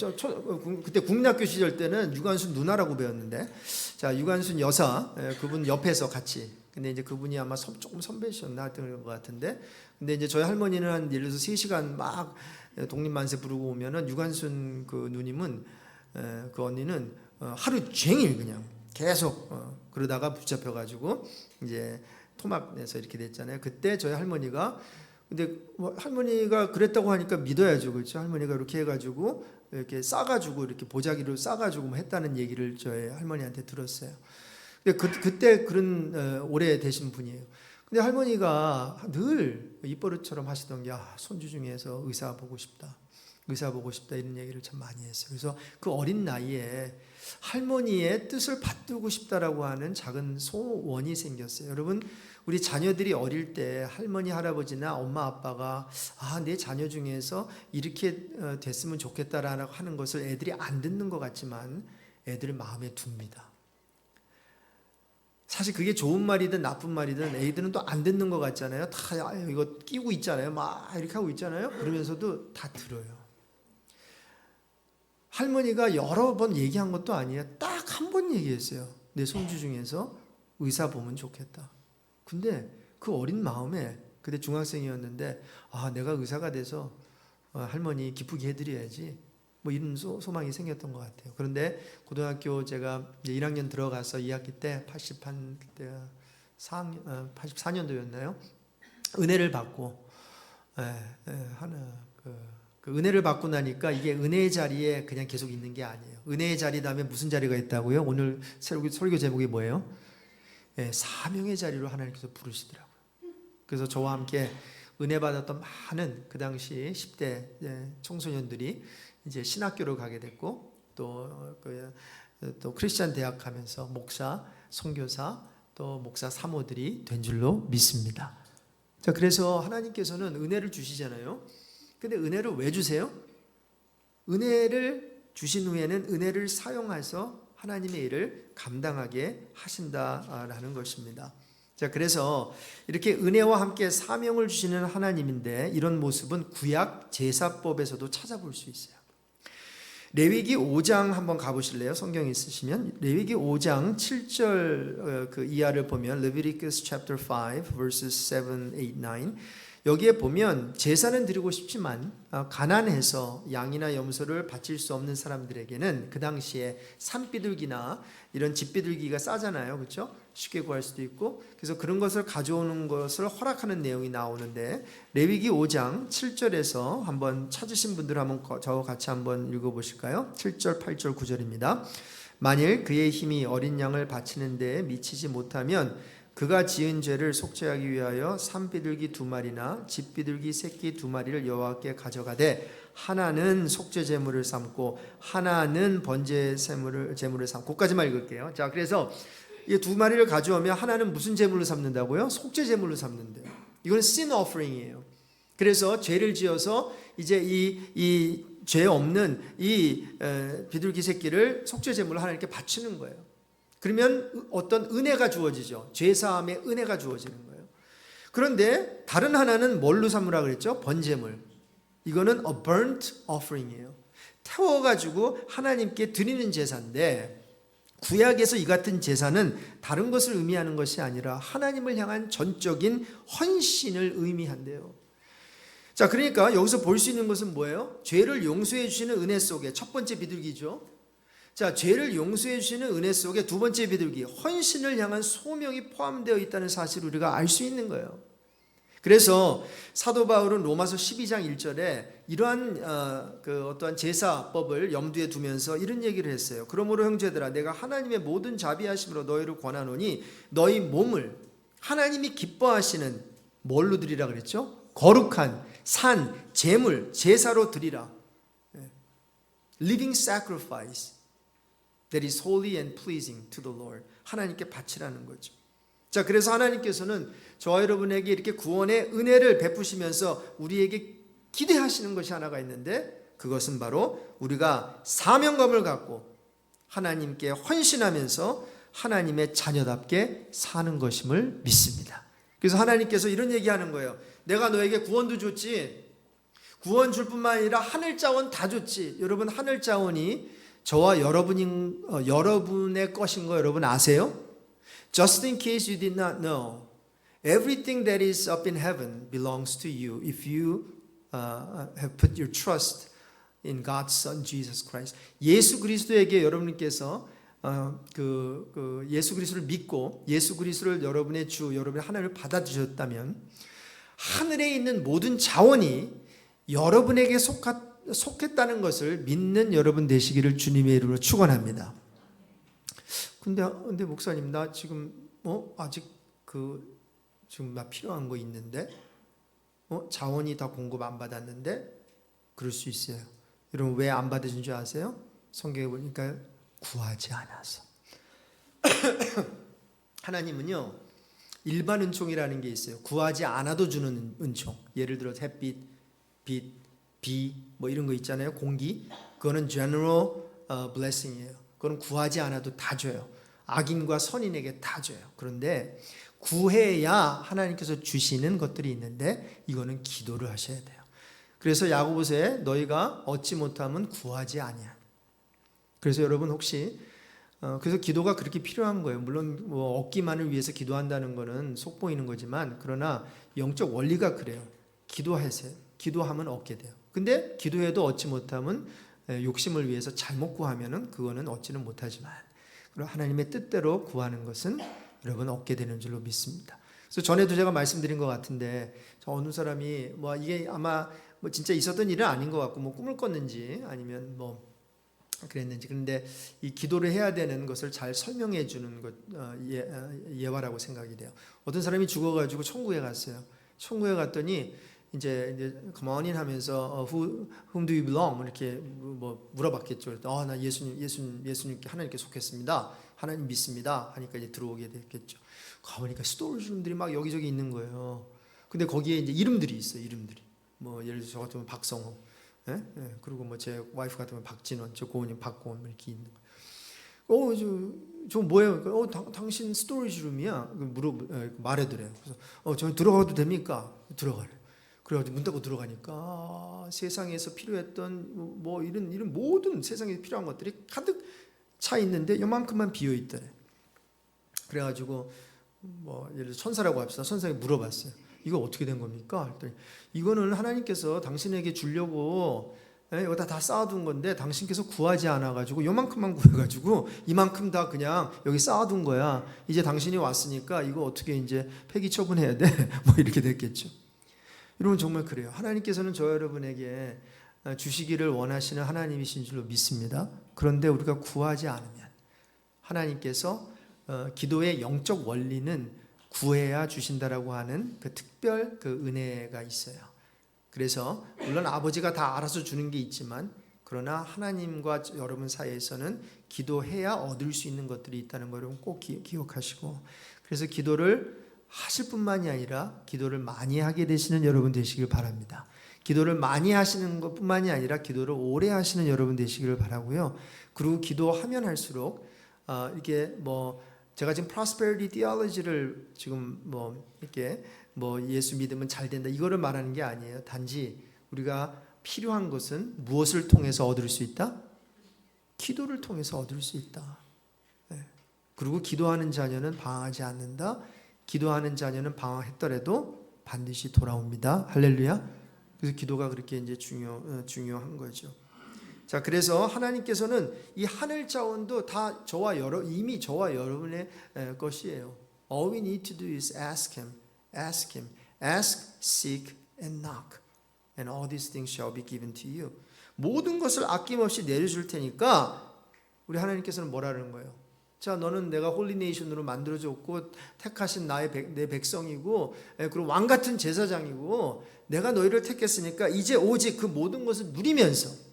그때 국민학교 시절 때는 유관순 누나라고 배웠는데 자 유관순 여사 그분 옆에서 같이 근데 이제 그분이 아마 조금 선배셨나 했던 것 같은데 근데 이제 저희 할머니는 한 예를 들어서 3시간 막 독립만세 부르고 오면은 유관순 그 누님은 그 언니는 하루 종일 그냥 계속 그러다가 붙잡혀가지고 이제 토막내서 이렇게 됐잖아요. 그때 저희 할머니가 근데 할머니가 그랬다고 하니까 믿어야죠, 그렇죠? 할머니가 이렇게 해가지고 이렇게 싸가지고 이렇게 보자기로 싸가지고 했다는 얘기를 저희 할머니한테 들었어요. 근데 그때 그런 오래 되신 분이에요. 근데 할머니가 늘 입버릇처럼 하시던 게 손주 중에서 의사 보고 싶다 이런 얘기를 참 많이 했어요. 그래서 그 어린 나이에 할머니의 뜻을 받들고 싶다라고 하는 작은 소원이 생겼어요. 여러분 우리 자녀들이 어릴 때 할머니 할아버지나 엄마 아빠가 내 자녀 중에서 이렇게 됐으면 좋겠다라고 하는 것을 애들이 안 듣는 것 같지만 애들 마음에 둡니다. 사실 그게 좋은 말이든 나쁜 말이든 애들은 또 안 듣는 것 같잖아요. 다 이거 끼고 있잖아요. 막 이렇게 하고 있잖아요. 그러면서도 다 들어요. 할머니가 여러 번 얘기한 것도 아니에요. 딱 한 번 얘기했어요. 내 손주 중에서 의사 보면 좋겠다. 근데 그 어린 마음에, 그때 중학생이었는데, 아, 내가 의사가 돼서 할머니 기쁘게 해드려야지, 뭐 이런 소망이 생겼던 것 같아요. 그런데 고등학교 제가 이제 1학년 들어가서 2학기 때 84년도였나요? 은혜를 받고, 그 은혜를 받고 나니까 이게 은혜의 자리에 그냥 계속 있는 게 아니에요. 은혜의 자리 다음에 무슨 자리가 있다고요? 오늘 설교 제목이 뭐예요? 사명의 자리로 하나님께서 부르시더라고요. 그래서 저와 함께 은혜 받았던 많은 그 당시 10대 청소년들이 이제 신학교로 가게 됐고, 또 크리스찬 대학 가면서 목사, 선교사, 또 목사 사모들이 된 줄로 믿습니다. 자, 그래서 하나님께서는 은혜를 주시잖아요. 근데 은혜를 왜 주세요? 은혜를 주신 후에는 은혜를 사용해서 하나님의 일을 감당하게 하신다라는 것입니다. 자, 그래서 이렇게 은혜와 함께 사명을 주시는 하나님인데, 이런 모습은 구약 제사법에서도 찾아볼 수 있어요. 레위기 5장 한번 가보실래요? 성경 있으시면 레위기 5장 7절 그 이하를 보면, Leviticus chapter 5 verses 7, 8, 9, 여기에 보면 제사는 드리고 싶지만 가난해서 양이나 염소를 바칠 수 없는 사람들에게는 그 당시에 산비둘기나 이런 집비둘기가 싸잖아요. 그렇죠? 쉽게 구할 수도 있고, 그래서 그런 것을 가져오는 것을 허락하는 내용이 나오는데, 레위기 5장 7절에서 한번 찾으신 분들 한번 저와 같이 한번 읽어보실까요? 7절, 8절, 9절입니다. 만일 그의 힘이 어린 양을 바치는 데에 미치지 못하면 그가 지은 죄를 속죄하기 위하여 산비둘기 2마리나 집비둘기 새끼 2마리를 여호와께 가져가되, 하나는 속죄 제물을 삼고 하나는 번제 제물을 삼고. 거기까지만 읽을게요. 자, 그래서 이 2마리를 가져오면 하나는 무슨 제물로 삼는다고요? 속죄 제물로 삼는데요. 이건 sin offering이에요. 그래서 죄를 지어서 이제 이 죄 없는 이 비둘기 새끼를 속죄 제물로 하나님께 바치는 거예요. 그러면 어떤 은혜가 주어지죠. 죄사함의 은혜가 주어지는 거예요. 그런데 다른 하나는 뭘로 삼으라 그랬죠? 번제물. 이거는 a burnt offering이에요. 태워가지고 하나님께 드리는 제사인데, 구약에서 이 같은 제사는 다른 것을 의미하는 것이 아니라 하나님을 향한 전적인 헌신을 의미한대요. 자, 그러니까 여기서 볼 수 있는 것은 뭐예요? 죄를 용서해 주시는 은혜 속에 첫 번째 비둘기죠. 자, 죄를 용서해 주시는 은혜 속에 두 번째 비둘기, 헌신을 향한 소명이 포함되어 있다는 사실을 우리가 알 수 있는 거예요. 그래서 사도 바울은 로마서 12장 1절에 이러한 어떠한 제사법을 염두에 두면서 이런 얘기를 했어요. 그러므로 형제들아, 내가 하나님의 모든 자비하심으로 너희를 권하노니 너희 몸을 하나님이 기뻐하시는 뭘로 드리라 그랬죠? 거룩한 산, 제물, 제사로 드리라. Living sacrifice that is holy and pleasing to the Lord. 하나님께 바치라는 거죠. 자, 그래서 하나님께서는 저와 여러분에게 이렇게 구원의 은혜를 베푸시면서 우리에게 기대하시는 것이 하나가 있는데, 그것은 바로 우리가 사명감을 갖고 하나님께 헌신하면서 하나님의 자녀답게 사는 것임을 믿습니다. 그래서 하나님께서 이런 얘기하는 거예요. 내가 너에게 구원도 줬지, 구원 줄 뿐만 아니라 하늘 자원 다 줬지. 여러분, 하늘 자원이 저와 여러분의 것인 거 여러분 아세요? Just in case you did not know, everything that is up in heaven belongs to you if you have put your trust in God's Son Jesus Christ. 예수 그리스도에게 여러분께서 예수 그리스도를 믿고 예수 그리스도를 여러분의 주, 여러분의 하나님을 받아주셨다면 하늘에 있는 모든 자원이 여러분에게 속했다는 것을 믿는 여러분 되시기를 주님의 이름으로 축원합니다. 근데 목사님, 나 지금 아직 지금 나 필요한 거 있는데 자원이 다 공급 안 받았는데, 그럴 수 있어요. 여러분, 왜 안 받으신 줄 아세요? 성경에 보니까 구하지 않아서. 하나님은요, 일반 은총이라는 게 있어요. 구하지 않아도 주는 은총. 예를 들어 햇빛, 빛, 비, 뭐 이런 거 있잖아요. 공기. 그거는 general blessing이에요. 그거는 구하지 않아도 다 줘요. 악인과 선인에게 다 줘요. 그런데 구해야 하나님께서 주시는 것들이 있는데 이거는 기도를 하셔야 돼요. 그래서 야고보서에 너희가 얻지 못하면 구하지 아니야. 그래서 여러분 혹시 그래서 기도가 그렇게 필요한 거예요. 물론 뭐 얻기만을 위해서 기도한다는 거는 속보이는 거지만 그러나 영적 원리가 그래요. 기도하세요. 기도하면 얻게 돼요. 근데 기도해도 얻지 못하면 욕심을 위해서 잘못 구하면은 그거는 얻지는 못하지만 그리고 하나님의 뜻대로 구하는 것은 여러분 얻게 되는 줄로 믿습니다. 그래서 전에도 제가 말씀드린 것 같은데 저 어느 사람이 뭐 이게 아마 뭐 진짜 있었던 일은 아닌 것 같고 뭐 꿈을 꿨는지 아니면 뭐 그랬는지 그런데 이 기도를 해야 되는 것을 잘 설명해 주는 것 예화라고 생각이 돼요. 어떤 사람이 죽어가지고 천국에 갔어요. 천국에 갔더니 이제 가만히 하면서 whom do you belong 이렇게 뭐 물어봤겠죠. 나 예수님께 하나님께 속했습니다. 하나님 믿습니다. 하니까 이제 들어오게 됐겠죠. 가보니까 스토리룸들이 막 여기저기 있는 거예요. 근데 거기에 이제 이름들이 있어요. 이름들이 뭐 예를 들어서 저 같으면 박성호, 그리고 뭐 제 와이프 같으면 박진원, 저 고은님 박고은 이렇게 있는 거예요. 저 뭐예요? 당신 스토리룸이야. 말해드려요. 그래서 저 들어가도 됩니까? 들어가래. 그래가지고 문 닫고 들어가니까 세상에서 필요했던 뭐 이런 모든 세상에 필요한 것들이 가득 차 있는데 요만큼만 비어 있더래. 그래가지고 뭐 예를 들어 천사라고 합시다. 천사에게 물어봤어요. 이거 어떻게 된 겁니까? 했더니 이거는 하나님께서 당신에게 주려고 여기다 다 쌓아둔 건데 당신께서 구하지 않아가지고 요만큼만 구해가지고 이만큼 다 그냥 여기 쌓아둔 거야. 이제 당신이 왔으니까 이거 어떻게 이제 폐기 처분해야 돼? 뭐 이렇게 됐겠죠. 여러분 정말 그래요. 하나님께서는 저 여러분에게 주시기를 원하시는 하나님이신 줄로 믿습니다. 그런데 우리가 구하지 않으면 하나님께서 기도의 영적 원리는 구해야 주신다라고 하는 그 특별 그 은혜가 있어요. 그래서 물론 아버지가 다 알아서 주는 게 있지만 그러나 하나님과 여러분 사이에서는 기도해야 얻을 수 있는 것들이 있다는 걸 여러분 꼭 기억하시고 그래서 기도를 하실 뿐만이 아니라 기도를 많이 하게 되시는 여러분 되시길 바랍니다. 기도를 많이 하시는 것뿐만이 아니라 기도를 오래 하시는 여러분 되시기를 바라고요. 그리고 기도하면 할수록 이게 뭐 제가 지금 prosperity theology를 지금 뭐 이렇게 뭐 예수 믿으면 잘 된다 이거를 말하는 게 아니에요. 단지 우리가 필요한 것은 무엇을 통해서 얻을 수 있다? 기도를 통해서 얻을 수 있다. 그리고 기도하는 자녀는 방황하지 않는다. 기도하는 자녀는 방황했더라도 반드시 돌아옵니다. 할렐루야. 그래서 기도가 그렇게 이제 중요한 거죠. 자, 그래서 하나님께서는 이 하늘 자원도 다 이미 저와 여러분의 것이에요. All we need to do is ask Him, ask Him, ask, seek, and knock, and all these things shall be given to you. 모든 것을 아낌없이 내려줄 테니까 우리 하나님께서는 뭐라는 거예요? 자, 너는 내가 홀리네이션으로 만들어줬고 택하신 내 백성이고 그리고 왕 같은 제사장이고 내가 너희를 택했으니까 이제 오직 그 모든 것을 누리면서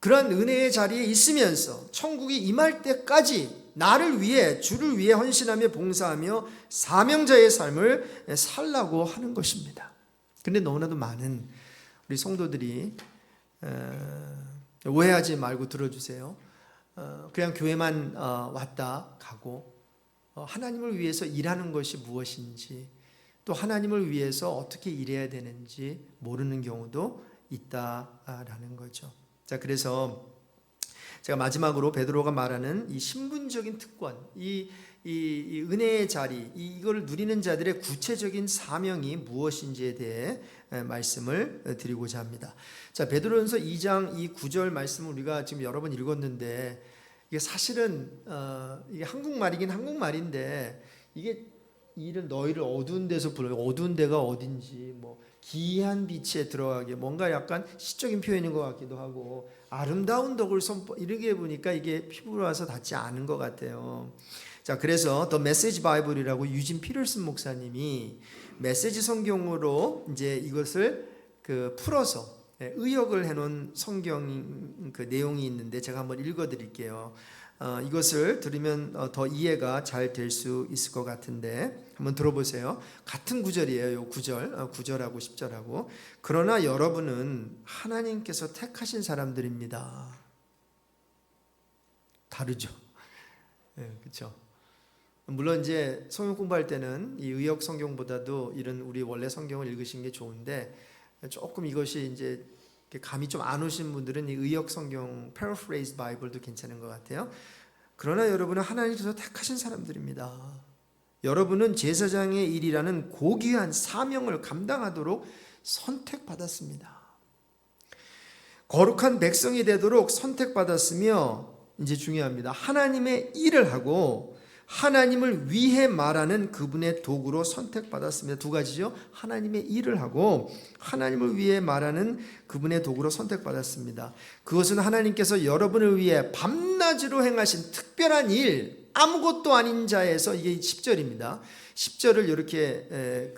그런 은혜의 자리에 있으면서 천국이 임할 때까지 나를 위해 주를 위해 헌신하며 봉사하며 사명자의 삶을 살라고 하는 것입니다. 근데 너무나도 많은 우리 성도들이 오해하지 말고 들어주세요. 그냥 교회만 왔다 가고 하나님을 위해서 일하는 것이 무엇인지 또 하나님을 위해서 어떻게 일해야 되는지 모르는 경우도 있다라는 거죠. 자, 그래서 제가 마지막으로 베드로가 말하는 이 신분적인 특권, 이 은혜의 자리, 이걸 누리는 자들의 구체적인 사명이 무엇인지에 대해 말씀을 드리고자 합니다. 자, 베드로전서 2장 이 9절 말씀을 우리가 지금 여러 번 읽었는데 이게 사실은 이게 한국말이긴 한국말인데 이게 너희를 어두운 데서 불러요. 어두운 데가 어딘지 뭐 기이한 빛에 들어가게 뭔가 약간 시적인 표현인 것 같기도 하고 아름다운 덕을 이렇게 보니까 이게 피부로 와서 닿지 않은 것 같아요. 자, 그래서 더 메시지 바이블이라고 유진 피터슨 목사님이 메시지 성경으로 이제 이것을 풀어서 의역을 해놓은 성경 그 내용이 있는데 제가 한번 읽어드릴게요. 이것을 들으면 더 이해가 잘 될 수 있을 것 같은데 한번 들어보세요. 같은 구절이에요. 요 9절하고 10절하고. 그러나 여러분은 하나님께서 택하신 사람들입니다. 다르죠. 그렇죠. 물론 이제 성경 공부할 때는 이 의역 성경보다도 이런 우리 원래 성경을 읽으시는 게 좋은데 조금 이것이 이제 감이 좀 안 오신 분들은 이 의역 성경 paraphrase 바이블도 괜찮은 것 같아요. 그러나 여러분은 하나님께서 택하신 사람들입니다. 여러분은 제사장의 일이라는 고귀한 사명을 감당하도록 선택받았습니다. 거룩한 백성이 되도록 선택받았으며 이제 중요합니다. 하나님의 일을 하고 하나님을 위해 말하는 그분의 도구로 선택받았습니다. 두 가지죠. 하나님의 일을 하고 하나님을 위해 말하는 그분의 도구로 선택받았습니다. 그것은 하나님께서 여러분을 위해 밤낮으로 행하신 특별한 일, 아무것도 아닌 자에서, 이게 10절입니다. 10절을 이렇게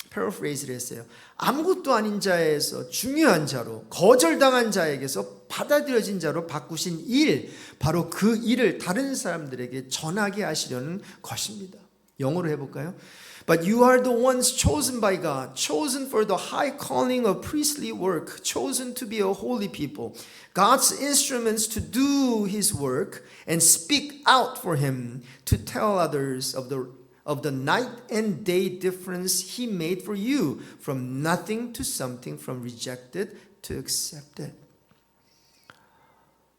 패러프레이즈를 했어요. 아무것도 아닌 자에서 중요한 자로, 거절당한 자에게서 받아들여진 자로 바꾸신 일, 바로 그 일을 다른 사람들에게 전하게 하시려는 것입니다. 영어로 해볼까요? But you are the ones chosen by God, chosen for the high calling of priestly work, chosen to be a holy people, God's instruments to do His work and speak out for Him, to tell others of the night and day difference He made for you, from nothing to something, from rejected to accepted.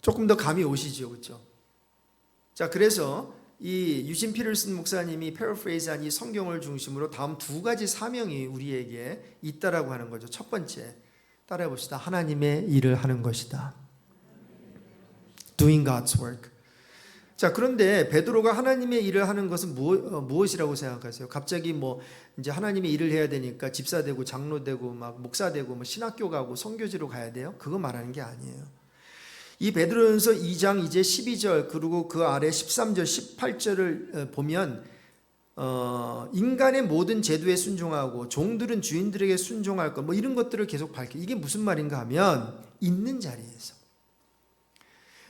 조금 더 감이 오시죠, 그렇죠? 자, 그래서 이 유진 피터슨 목사님이 패러프레이즈한 이 성경을 중심으로 다음 두 가지 사명이 우리에게 있다라고 하는 거죠. 첫 번째, 따라해 봅시다. 하나님의 일을 하는 것이다. Doing God's work. 자, 그런데 베드로가 하나님의 일을 하는 것은 무엇이라고 생각하세요? 갑자기 이제 하나님의 일을 해야 되니까 집사 되고 장로 되고 막 목사 되고 신학교 가고 선교지로 가야 돼요? 그거 말하는 게 아니에요. 이 베드로전서 2장 이제 12절 그리고 그 아래 13절 18절을 보면 인간의 모든 제도에 순종하고 종들은 주인들에게 순종할 것 이런 것들을 계속 밝혀. 이게 무슨 말인가 하면 있는 자리에서,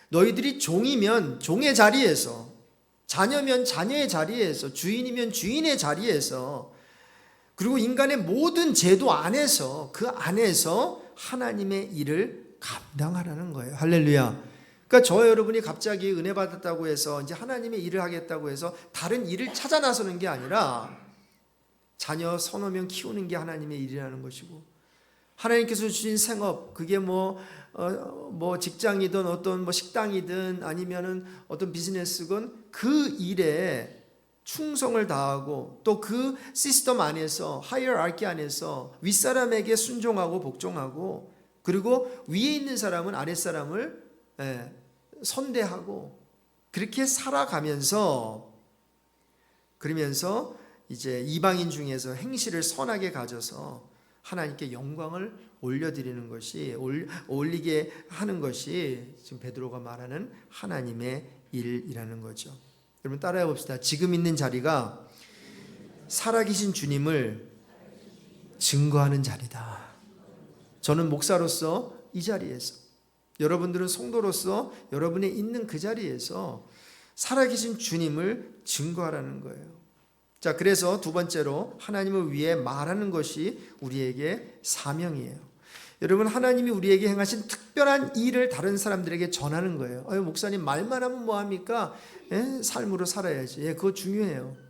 너희들이 종이면 종의 자리에서, 자녀면 자녀의 자리에서, 주인이면 주인의 자리에서, 그리고 인간의 모든 제도 안에서, 그 안에서 하나님의 일을 감당하라는 거예요. 할렐루야. 그러니까 저 여러분이 갑자기 은혜 받았다고 해서 이제 하나님의 일을 하겠다고 해서 다른 일을 찾아 나서는 게 아니라 자녀 서너 명 키우는 게 하나님의 일이라는 것이고, 하나님께서 주신 생업, 그게 직장이든 어떤 식당이든 아니면은 어떤 비즈니스건 그 일에 충성을 다하고 또 그 시스템 안에서, 하이어라키 안에서 윗사람에게 순종하고 복종하고, 그리고 위에 있는 사람은 아랫사람을 선대하고 그렇게 살아가면서, 그러면서 이제 이방인 중에서 행실을 선하게 가져서 하나님께 영광을 올려드리는 것이, 올리게 하는 것이 지금 베드로가 말하는 하나님의 일이라는 거죠. 여러분 따라해 봅시다. 지금 있는 자리가 살아계신 주님을 증거하는 자리다. 저는 목사로서 이 자리에서, 여러분들은 성도로서 여러분의 있는 그 자리에서 살아계신 주님을 증거하라는 거예요. 자, 그래서 두 번째로 하나님을 위해 말하는 것이 우리에게 사명이에요. 여러분, 하나님이 우리에게 행하신 특별한 일을 다른 사람들에게 전하는 거예요. 목사님 말만 하면 뭐합니까? 삶으로 살아야지. 그거 중요해요.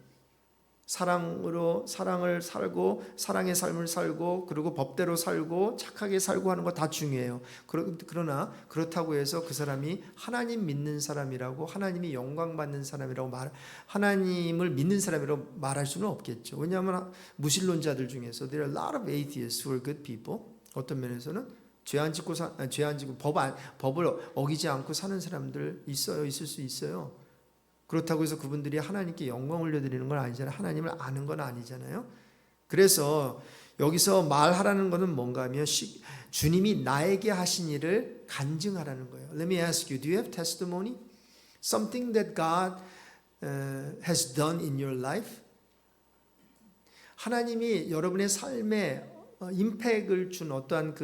사랑을 살고, 사랑의 삶을 살고, 그리고 법대로 살고, 착하게 살고 하는 거 다 중요해요. 그러나 그렇다고 해서 그 사람이 하나님 믿는 사람이라고, 하나님이 영광 받는 사람이라고 하나님을 믿는 사람이라고 말할 수는 없겠죠. 왜냐하면 무신론자들 중에서 there are a lot of atheists who are good people. 어떤 면에서는 죄 안 짓고 법을 어기지 않고 사는 사람들 있을 수 있어요. 그렇다고 해서 그분들이 하나님께 영광 올려드리는 건 아니잖아요. 하나님을 아는 건 아니잖아요. 그래서 여기서 말하라는 것은 뭔가 하면 주님이 나에게 하신 일을 간증하라는 거예요. Let me ask you, do you have testimony? Something that God has done in your life? 하나님이 여러분의 삶에 임팩을 준 어떠한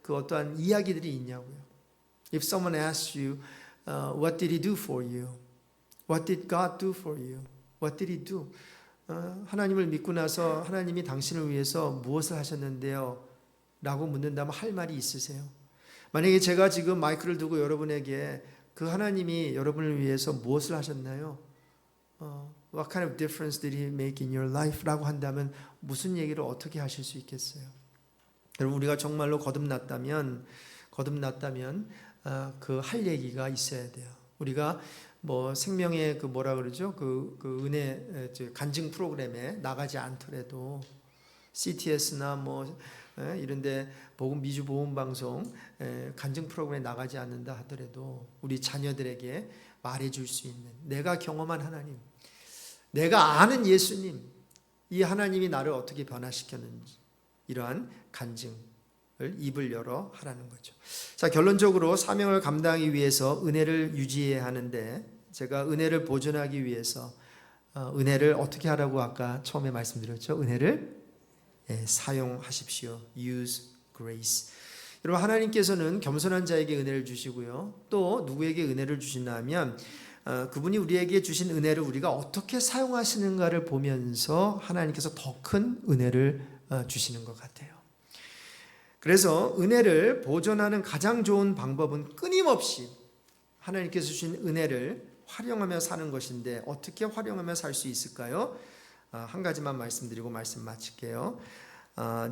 어떠한 이야기들이 있냐고요. If someone asks you, what did he do for you? What did God do for you? What did He do? 하나님을 믿고 나서 하나님이 당신을 위해서 무엇을 하셨는데요? 라고 묻는다면 할 말이 있으세요? 만약에 제가 지금 마이크를 두고 여러분에게 그 하나님이 여러분을 위해서 무엇을 하셨나요? What kind of difference did He make in your life? 라고 한다면 무슨 얘기를 어떻게 하실 수 있겠어요? 여러분 우리가 정말로 거듭났다면 그 할 얘기가 있어야 돼요. 우리가 뭐 생명의 그 뭐라 그러죠? 그 은혜 간증 프로그램에 나가지 않더라도 CTS나 뭐 이런데 복음 미주 보험 방송 간증 프로그램에 나가지 않는다 하더라도 우리 자녀들에게 말해줄 수 있는 내가 경험한 하나님, 내가 아는 예수님, 이 하나님이 나를 어떻게 변화시켰는지 이러한 간증을 입을 열어 하라는 거죠. 자, 결론적으로 사명을 감당하기 위해서 은혜를 유지해야 하는데 제가 은혜를 보존하기 위해서 은혜를 어떻게 하라고 아까 처음에 말씀드렸죠. 은혜를 사용하십시오. Use grace. 여러분 하나님께서는 겸손한 자에게 은혜를 주시고요. 또 누구에게 은혜를 주시냐면 그분이 우리에게 주신 은혜를 우리가 어떻게 사용하시는가를 보면서 하나님께서 더 큰 은혜를 주시는 것 같아요. 그래서 은혜를 보존하는 가장 좋은 방법은 끊임없이 하나님께서 주신 은혜를 활용하며 사는 것인데 어떻게 활용하며 살 수 있을까요? 한 가지만 말씀드리고 말씀 마칠게요.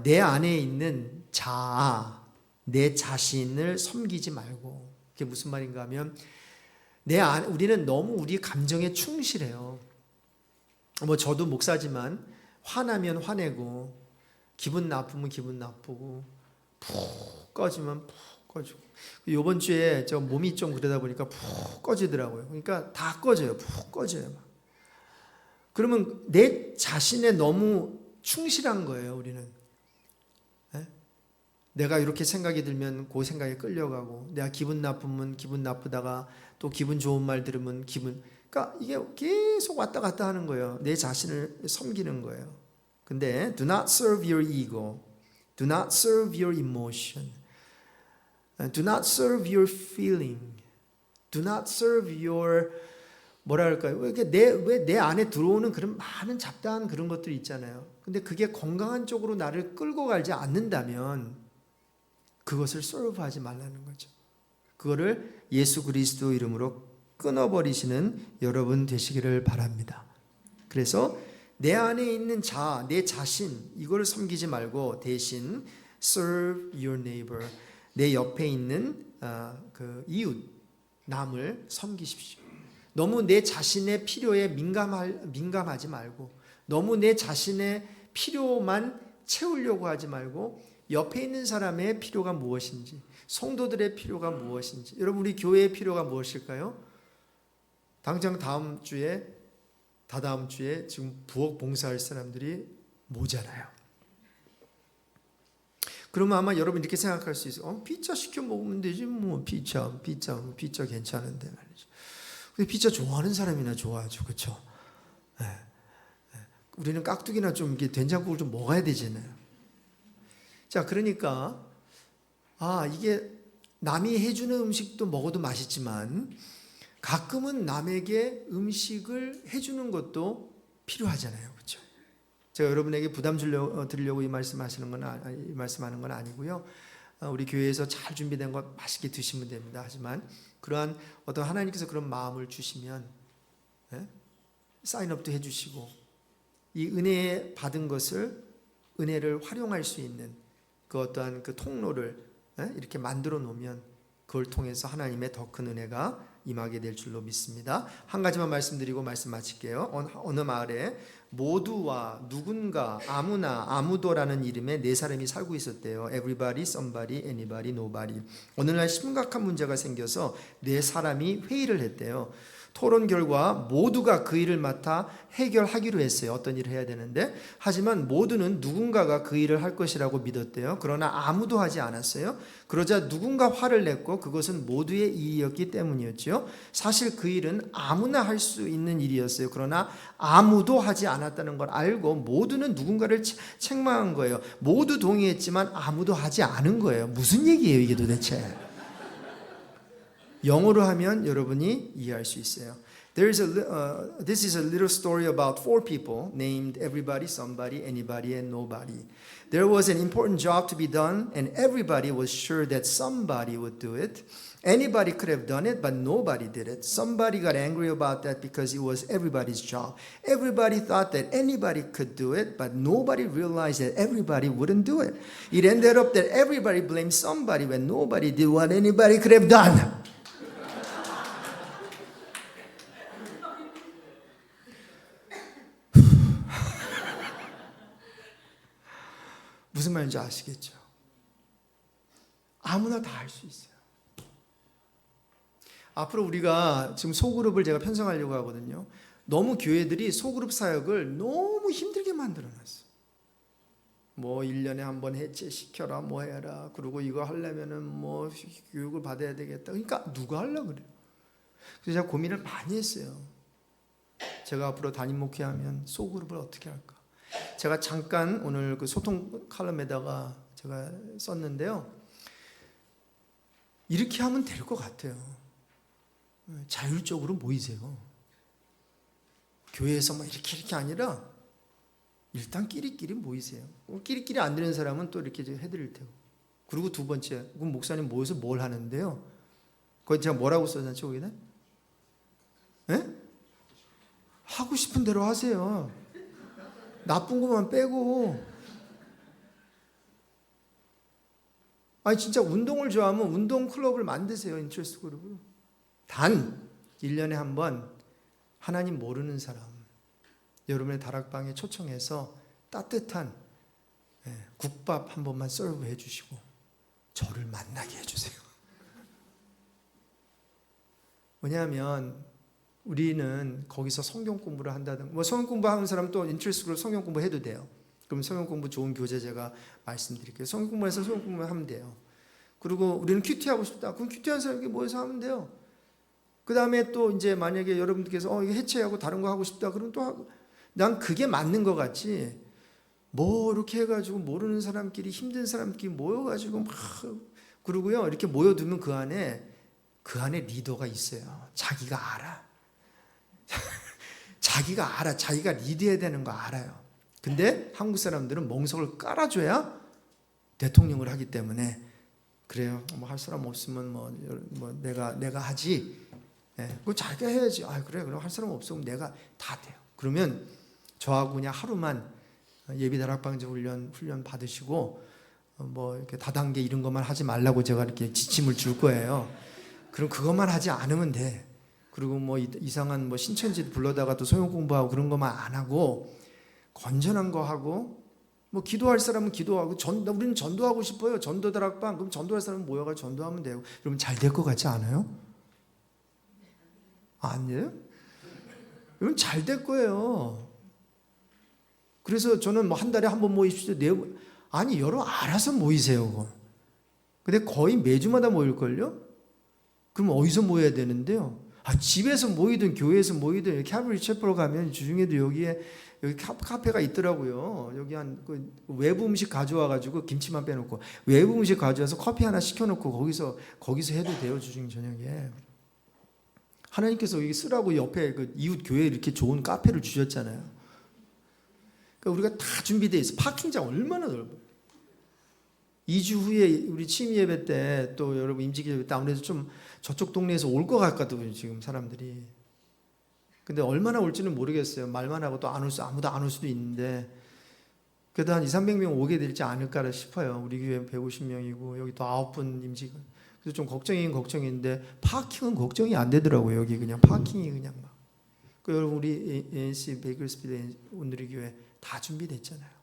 내 안에 있는 자아, 내 자신을 섬기지 말고 그게 무슨 말인가 하면 우리는 너무 우리 감정에 충실해요. 뭐 저도 목사지만 화나면 화내고 기분 나쁘면 기분 나쁘고 푹 꺼지면 푹 꺼지고 이번 주에 저 몸이 좀 그러다 보니까 푹 꺼지더라고요. 그러니까 다 꺼져요. 푹 꺼져요. 그러면 내 자신에 너무 충실한 거예요. 우리는 내가 이렇게 생각이 들면 그 생각에 끌려가고 내가 기분 나쁘면 기분 나쁘다가 또 기분 좋은 말 들으면 그러니까 이게 계속 왔다 갔다 하는 거예요. 내 자신을 섬기는 거예요. 근데 do not serve your ego. Do not serve your emotion. Do not serve your feeling. Do not serve your 뭐랄까요? 왜 내 안에 들어오는 그런 많은 잡다한 그런 것들이 있잖아요. 근데 그게 건강한 쪽으로 나를 끌고 가지 않는다면 그것을 serve하지 말라는 거죠. 그거를 예수 그리스도 이름으로 끊어버리시는 여러분 되시기를 바랍니다. 그래서 내 안에 있는 자아, 내 자신 이걸 섬기지 말고 대신 serve your neighbor, 내 옆에 있는 그 이웃, 남을 섬기십시오. 너무 내 자신의 필요에 민감하지 말고 너무 내 자신의 필요만 채우려고 하지 말고 옆에 있는 사람의 필요가 무엇인지 성도들의 필요가 무엇인지 여러분 우리 교회의 필요가 무엇일까요? 당장 다다음 주에 지금 부엌 봉사할 사람들이 모자라요. 그러면 아마 여러분 이렇게 생각할 수 있어요. 피자 시켜 먹으면 되지 뭐 피자 괜찮은데 말이죠. 근데 피자 좋아하는 사람이나 좋아하죠, 그렇죠? 네. 우리는 깍두기나 좀 이렇게 된장국을 좀 먹어야 되잖아요. 자, 그러니까 이게 남이 해주는 음식도 먹어도 맛있지만 가끔은 남에게 음식을 해주는 것도 필요하잖아요, 그렇죠? 제가 여러분에게 부담 드리려고 이 말씀하는 건 아니고요. 우리 교회에서 잘 준비된 것 맛있게 드시면 됩니다. 하지만 그러한 어떤 하나님께서 그런 마음을 주시면 사인업도 해주시고 이 은혜 받은 것을 은혜를 활용할 수 있는 그 어떠한 그 통로를 이렇게 만들어 놓으면 그걸 통해서 하나님의 더 큰 은혜가 임하게 될 줄로 믿습니다. 한 가지만 말씀드리고 말씀 마칠게요. 어느 마을에 모두와 누군가 아무나 아무도라는 이름의 네 사람이 살고 있었대요. Everybody, somebody, anybody, nobody. 어느 날 심각한 문제가 생겨서 네 사람이 회의를 했대요. 토론 결과 모두가 그 일을 맡아 해결하기로 했어요. 어떤 일을 해야 되는데 하지만 모두는 누군가가 그 일을 할 것이라고 믿었대요. 그러나 아무도 하지 않았어요. 그러자 누군가 화를 냈고 그것은 모두의 이익이었기 때문이었죠. 사실 그 일은 아무나 할 수 있는 일이었어요. 그러나 아무도 하지 않았다는 걸 알고 모두는 누군가를 책망한 거예요. 모두 동의했지만 아무도 하지 않은 거예요. 무슨 얘기예요 이게 도대체? 영어로 하면 여러분이 이해할 수 있어요. This is a little story about four people named everybody, somebody, anybody, and nobody. There was an important job to be done, and everybody was sure that somebody would do it. Anybody could have done it, but nobody did it. Somebody got angry about that because it was everybody's job. Everybody thought that anybody could do it, but nobody realized that everybody wouldn't do it. It ended up that everybody blamed somebody when nobody did what anybody could have done. 무슨 말인지 아시겠죠? 아무나 다 할 수 있어요. 앞으로 우리가 지금 소그룹을 제가 편성하려고 하거든요. 너무 교회들이 소그룹 사역을 너무 힘들게 만들어놨어. 뭐 1년에 한 번 해체시켜라 뭐 해라. 그리고 이거 하려면은 뭐 교육을 받아야 되겠다. 그러니까 누가 하려고 그래요. 그래서 제가 고민을 많이 했어요. 제가 앞으로 담임 목회하면 소그룹을 어떻게 할까. 제가 잠깐 오늘 그 소통 칼럼에다가 제가 썼는데요. 이렇게 하면 될 것 같아요. 자율적으로 모이세요. 교회에서 뭐 이렇게 아니라 일단 끼리끼리 모이세요. 끼리끼리 안 되는 사람은 또 이렇게 해드릴 테고. 그리고 두 번째, 그럼 목사님 모여서 뭘 하는데요? 거기 제가 뭐라고 써놨지 거기다? 예? 하고 싶은 대로 하세요. 나쁜 것만 빼고. 아니 진짜 운동을 좋아하면 운동 클럽을 만드세요. 인트레스트 그룹으로. 단 1년에 한 번 하나님 모르는 사람 여러분의 다락방에 초청해서 따뜻한 국밥 한 번만 서브 해주시고 저를 만나게 해주세요. 왜냐하면 우리는 거기서 성경 공부를 한다든가 뭐 성경 공부하는 사람 또 인트레스트로 성경 공부 해도 돼요. 그럼 성경 공부 좋은 교재 제가 말씀드릴게요. 성경 공부해서 성경 공부하면 돼요. 그리고 우리는 큐티 하고 싶다. 그럼 큐티한 사람이 모여서 하면 돼요. 그 다음에 또 이제 만약에 여러분들께서 이거 해체하고 다른 거 하고 싶다. 그럼 또 하고. 난 그게 맞는 것 같지. 뭐 이렇게 해가지고 모르는 사람끼리 힘든 사람끼리 모여가지고 막 그러고요. 이렇게 모여두면 그 안에 리더가 있어요. 자기가 알아. 자기가 알아. 자기가 리드해야 되는 거 알아요. 근데 한국 사람들은 멍석을 깔아줘야 대통령을 하기 때문에 그래요. 뭐 할 사람 없으면 뭐 내가 하지. 그거 자기가 해야지. 아 그래. 그럼 할 사람 없으면 내가 다 돼요. 그러면 저하고 그냥 하루만 예비 다락방제 훈련 받으시고 뭐 이렇게 다단계 이런 것만 하지 말라고 제가 이렇게 지침을 줄 거예요. 그럼 그것만 하지 않으면 돼. 그리고 뭐 이상한 뭐 신천지 불러다가 또 소용 공부하고 그런 것만 안 하고 건전한 거 하고 뭐 기도할 사람은 기도하고 우리는 전도하고 싶어요. 전도 다락방. 그럼 전도할 사람은 모여가지고 전도하면 돼요. 그러면 잘 될 것 같지 않아요? 아니에요? 그러면 잘 될 거예요. 그래서 저는 뭐 한 달에 한 번 모이십시오. 아니 여러 알아서 모이세요. 그거. 근데 거의 매주마다 모일걸요? 그럼 어디서 모여야 되는데요? 집에서 모이든 교회에서 모이든 이렇게 칼버리 채플로 가면 주중에도 여기 카페가 있더라고요. 여기 그 외부 음식 가져와가지고 김치만 빼놓고 외부 음식 가져와서 커피 하나 시켜놓고 거기서 해도 돼요. 주중 저녁에. 하나님께서 여기 쓰라고 옆에 그 이웃 교회에 이렇게 좋은 카페를 주셨잖아요. 그러니까 우리가 다 준비되어 있어. 파킹장 얼마나 넓어요. 2주 후에 우리 취미 예배 때 또 여러분 임직기 예배 때 아무래도 좀 저쪽 동네에서 올 것 같거든요. 지금 사람들이. 근데 얼마나 올지는 모르겠어요. 말만 하고 또 아무도 안 올 수도 있는데 그래도 한 200~300명 오게 될지 않을까 싶어요. 우리 교회 150명이고 여기 또 9분 임직. 그래서 좀 걱정이긴 걱정인데 파킹은 걱정이 안 되더라고요. 여기 그냥 파킹이 그냥 막. 그 여러분 우리 ANC 베이커스필드 오늘의 교회 다 준비됐잖아요.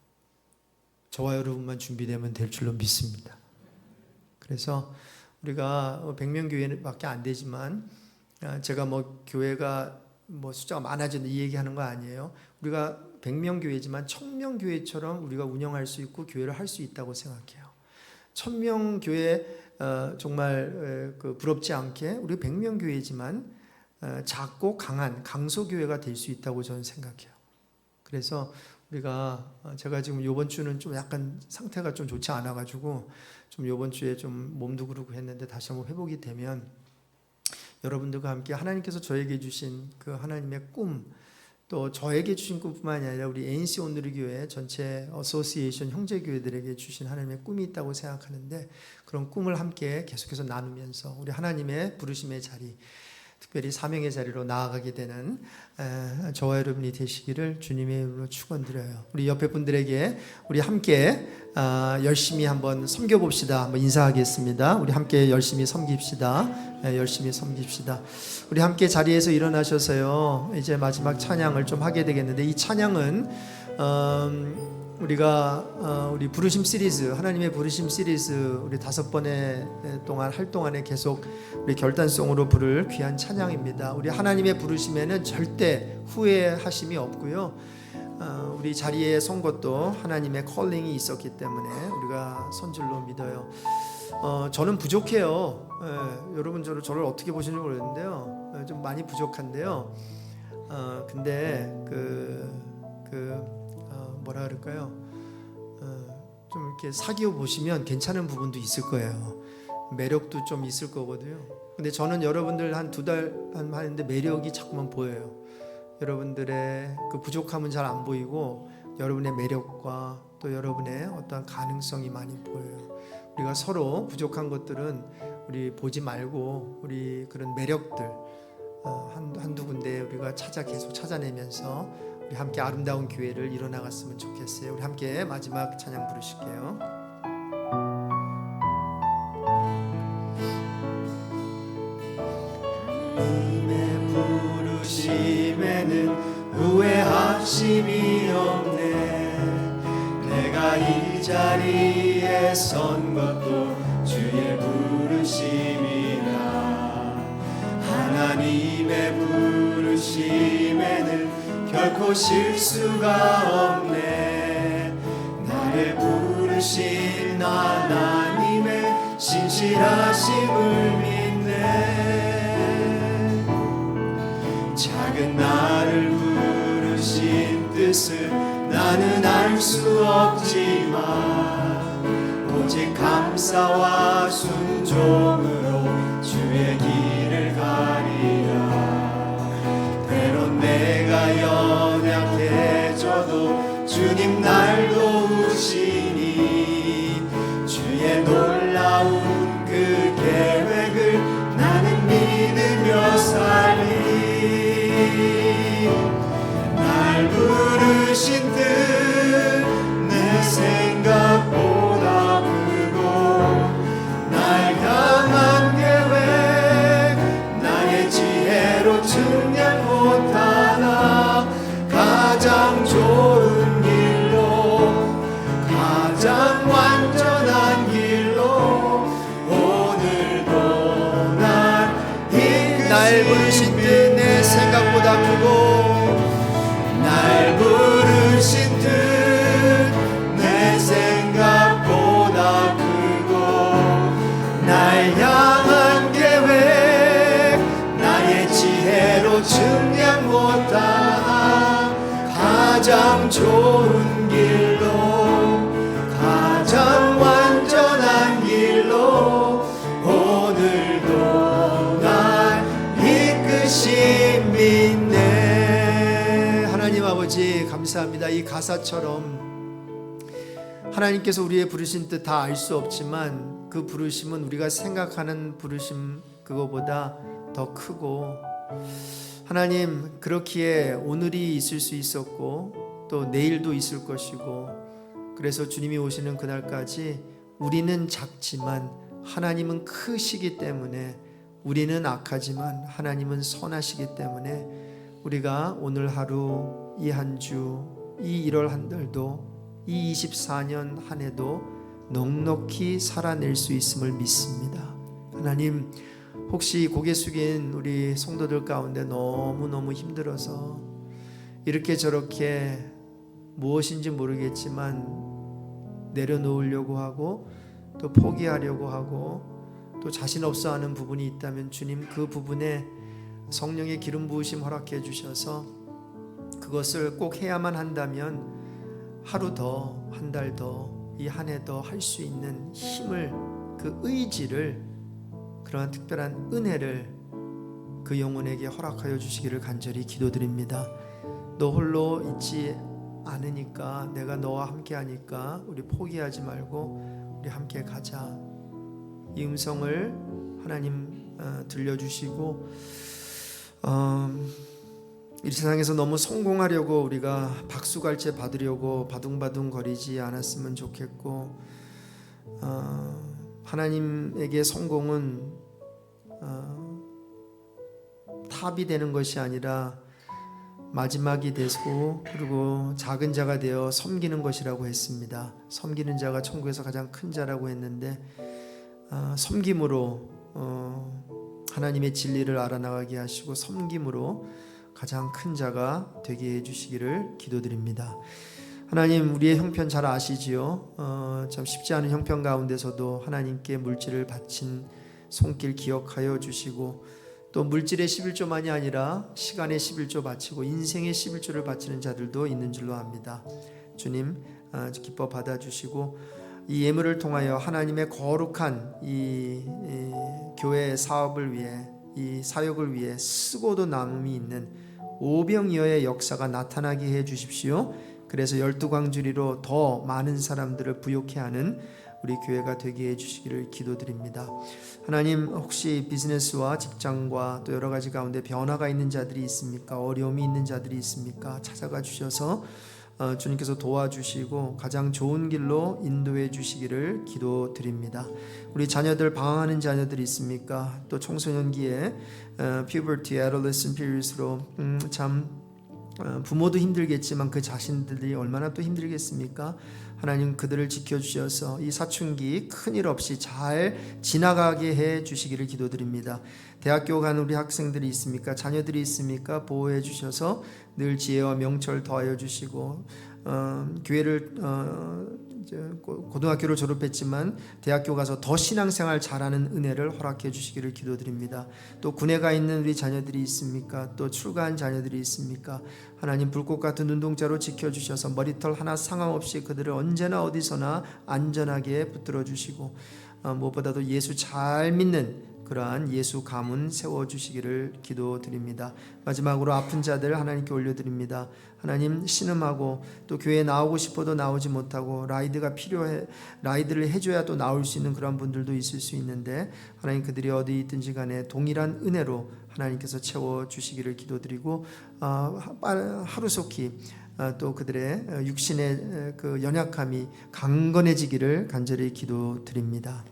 저와 여러분만 준비되면 될 줄로 믿습니다. 그래서 우리가 100명 교회밖에 안 되지만 제가 뭐 교회가 뭐 숫자가 많아진다 이 얘기하는 거 아니에요. 우리가 100명 교회지만 1000명 교회처럼 우리가 운영할 수 있고 교회를 할 수 있다고 생각해요. 1000명 교회 정말 그 부럽지 않게 우리 100명 교회지만 작고 강한 강소 교회가 될 수 있다고 저는 생각해요. 그래서 제가 지금 이번 주는 좀 약간 상태가 좀 좋지 않아가지고 좀 이번 주에 좀 몸도 그러고 했는데 다시 한번 회복이 되면 여러분들과 함께 하나님께서 저에게 주신 그 하나님의 꿈 또 저에게 주신 꿈뿐만이 아니라 우리 ANC 온누리교회 전체 어소시에이션 형제교회들에게 주신 하나님의 꿈이 있다고 생각하는데, 그런 꿈을 함께 계속해서 나누면서 우리 하나님의 부르심의 자리, 특별히 사명의 자리로 나아가게 되는 저와 여러분이 되시기를 주님의 이름으로 축원드려요. 우리 옆에 분들에게 우리 함께 열심히 한번 섬겨봅시다. 한번 인사하겠습니다. 우리 함께 열심히 섬깁시다. 열심히 섬깁시다. 우리 함께 자리에서 일어나셔서요, 이제 마지막 찬양을 좀 하게 되겠는데, 이 찬양은 우리가 우리 부르심 시리즈, 하나님의 부르심 시리즈 우리 5번의 동안 할 동안에 계속 우리 결단송으로 부를 귀한 찬양입니다. 우리 하나님의 부르심에는 절대 후회하심이 없고요, 우리 자리에 선 것도 하나님의 컬링이 있었기 때문에 우리가 선 줄로 믿어요. 저는 부족해요. 여러분 저를 어떻게 보시는지 모르겠는데요, 좀 많이 부족한데요. 근데 뭐라 그럴까요? 좀 이렇게 사귀어 보시면 괜찮은 부분도 있을 거예요. 매력도 좀 있을 거거든요. 근데 저는 여러분들 한 2달 하는데 매력이 자꾸만 보여요. 여러분들의 그 부족함은 잘 안 보이고, 여러분의 매력과 또 여러분의 어떠한 가능성이 많이 보여요. 우리가 서로 부족한 것들은 우리 보지 말고, 우리 그런 매력들 한두 군데 우리가 계속 찾아내면서 우리 함께 아름다운 교회를 이뤄나갔으면 좋겠어요. 우리 함께 마지막 찬양 부르실게요. 하나님의 부르심에는 후회하심이 없네. 내가 이 자리에 선 것도 주의 부르심이라. 하나님의 부르심에는 결코 실수가 없네. 나를 부르신 하나님의 신실하심을 믿네. 작은 나를 부르신 뜻을 나는 알 수 없지만, 오직 감사와 순종으로 주의 길을 가리라. 때론 내가 연약해져도 주님 날 도우시니, 주의 놀라운 그 계획을 나는 믿으며 살리. 날 부르신 뜻 내 생각보다 크고, 날 향한 계획 나의 지혜로 측량 못하나. 가장 좋은 길로, 가장 완전한 길로 오늘도 날 부르신 뜻 내 생각보다 크고, 날 부르신 뜻 내 생각보다 크고, 날 향한 계획 나의 지혜로 측량 못하나. 가장 좋은 길로, 가장 완전한 길로 오늘도 날 이끄심 믿네. 하나님 아버지 감사합니다. 이 가사처럼 하나님께서 우리의 부르신 뜻 다 알 수 없지만, 그 부르심은 우리가 생각하는 부르심 그거보다 더 크고, 하나님 그렇기에 오늘이 있을 수 있었고 또 내일도 있을 것이고, 그래서 주님이 오시는 그날까지 우리는 작지만 하나님은 크시기 때문에, 우리는 악하지만 하나님은 선하시기 때문에, 우리가 오늘 하루, 이 한 주, 이 1월 한 달도, 이 24년 한 해도 넉넉히 살아낼 수 있음을 믿습니다. 하나님, 혹시 고개 숙인 우리 성도들 가운데 너무너무 힘들어서 이렇게 저렇게 무엇인지 모르겠지만 내려놓으려고 하고 또 포기하려고 하고 또 자신 없어 하는 부분이 있다면, 주님 그 부분에 성령의 기름 부으심 허락해 주셔서 그것을 꼭 해야만 한다면 하루 더, 한 달 더, 이 한 해 더 할 수 있는 힘을, 그 의지를, 그러한 특별한 은혜를 그 영혼에게 허락하여 주시기를 간절히 기도드립니다. 너 홀로 있지 않으니까, 내가 너와 함께 하니까 우리 포기하지 말고 우리 함께 가자. 이 음성을 하나님 들려주시고, 이 세상에서 너무 성공하려고 우리가 박수갈채 받으려고 바둥바둥 거리지 않았으면 좋겠고, 하나님에게 성공은 탑이 되는 것이 아니라 마지막이 되고, 그리고 작은 자가 되어 섬기는 것이라고 했습니다. 섬기는 자가 천국에서 가장 큰 자라고 했는데, 섬김으로 하나님의 진리를 알아나가게 하시고 섬김으로 가장 큰 자가 되게 해주시기를 기도드립니다. 하나님, 우리의 형편 잘 아시지요? 참 쉽지 않은 형편 가운데서도 하나님께 물질을 바친 손길 기억하여 주시고, 또 물질의 11조만이 아니라 시간의 11조 바치고 인생의 11조를 바치는 자들도 있는 줄로 압니다. 주님, 기뻐 받아주시고 이 예물을 통하여 하나님의 거룩한 이 교회 사업을 위해, 이 사역을 위해 쓰고도 남음이 있는 오병이어의 역사가 나타나게 해 주십시오. 그래서 12광주리로 더 많은 사람들을 부욕해 하는 우리 교회가 되게 해주시기를 기도드립니다. 하나님, 혹시 비즈니스와 직장과 또 여러 가지 가운데 변화가 있는 자들이 있습니까? 어려움이 있는 자들이 있습니까? 찾아가 주셔서 주님께서 도와주시고 가장 좋은 길로 인도해 주시기를 기도드립니다. 우리 자녀들, 방황하는 자녀들이 있습니까? 또 청소년기에 puberty, adolescent period으로 참 부모도 힘들겠지만 그 자신들이 얼마나 또 힘들겠습니까? 하나님, 그들을 지켜주셔서 이 사춘기 큰일 없이 잘 지나가게 해 주시기를 기도드립니다. 대학교 간 우리 학생들이 있습니까? 자녀들이 있습니까? 보호해 주셔서 늘 지혜와 명철 더하여 주시고, 교회를 고등학교를 졸업했지만 대학교 가서 더 신앙생활 잘하는 은혜를 허락해 주시기를 기도드립니다. 또 군에 가 있는 우리 자녀들이 있습니까? 또 출가한 자녀들이 있습니까? 하나님, 불꽃 같은 눈동자로 지켜주셔서 머리털 하나 상함 없이 그들을 언제나 어디서나 안전하게 붙들어 주시고, 무엇보다도 예수 잘 믿는 그러한 예수 가문 세워주시기를 기도드립니다. 마지막으로 아픈 자들 하나님께 올려드립니다. 하나님, 신음하고 또 교회에 나오고 싶어도 나오지 못하고 라이드를 해줘야 또 나올 수 있는 그런 분들도 있을 수 있는데, 하나님, 그들이 어디 있든지 간에 동일한 은혜로 하나님께서 채워주시기를 기도드리고, 하루속히 또 그들의 육신의 그 연약함이 강건해지기를 간절히 기도드립니다.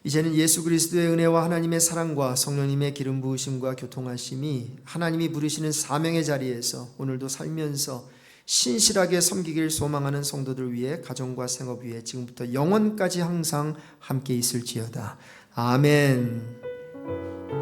이제는 예수 그리스도의 은혜와 하나님의 사랑과 성령님의 기름 부으심과 교통하심이 하나님이 부르시는 사명의 자리에서 오늘도 살면서 신실하게 섬기길 소망하는 성도들 위해, 가정과 생업 위에 지금부터 영원까지 항상 함께 있을지어다. 아멘.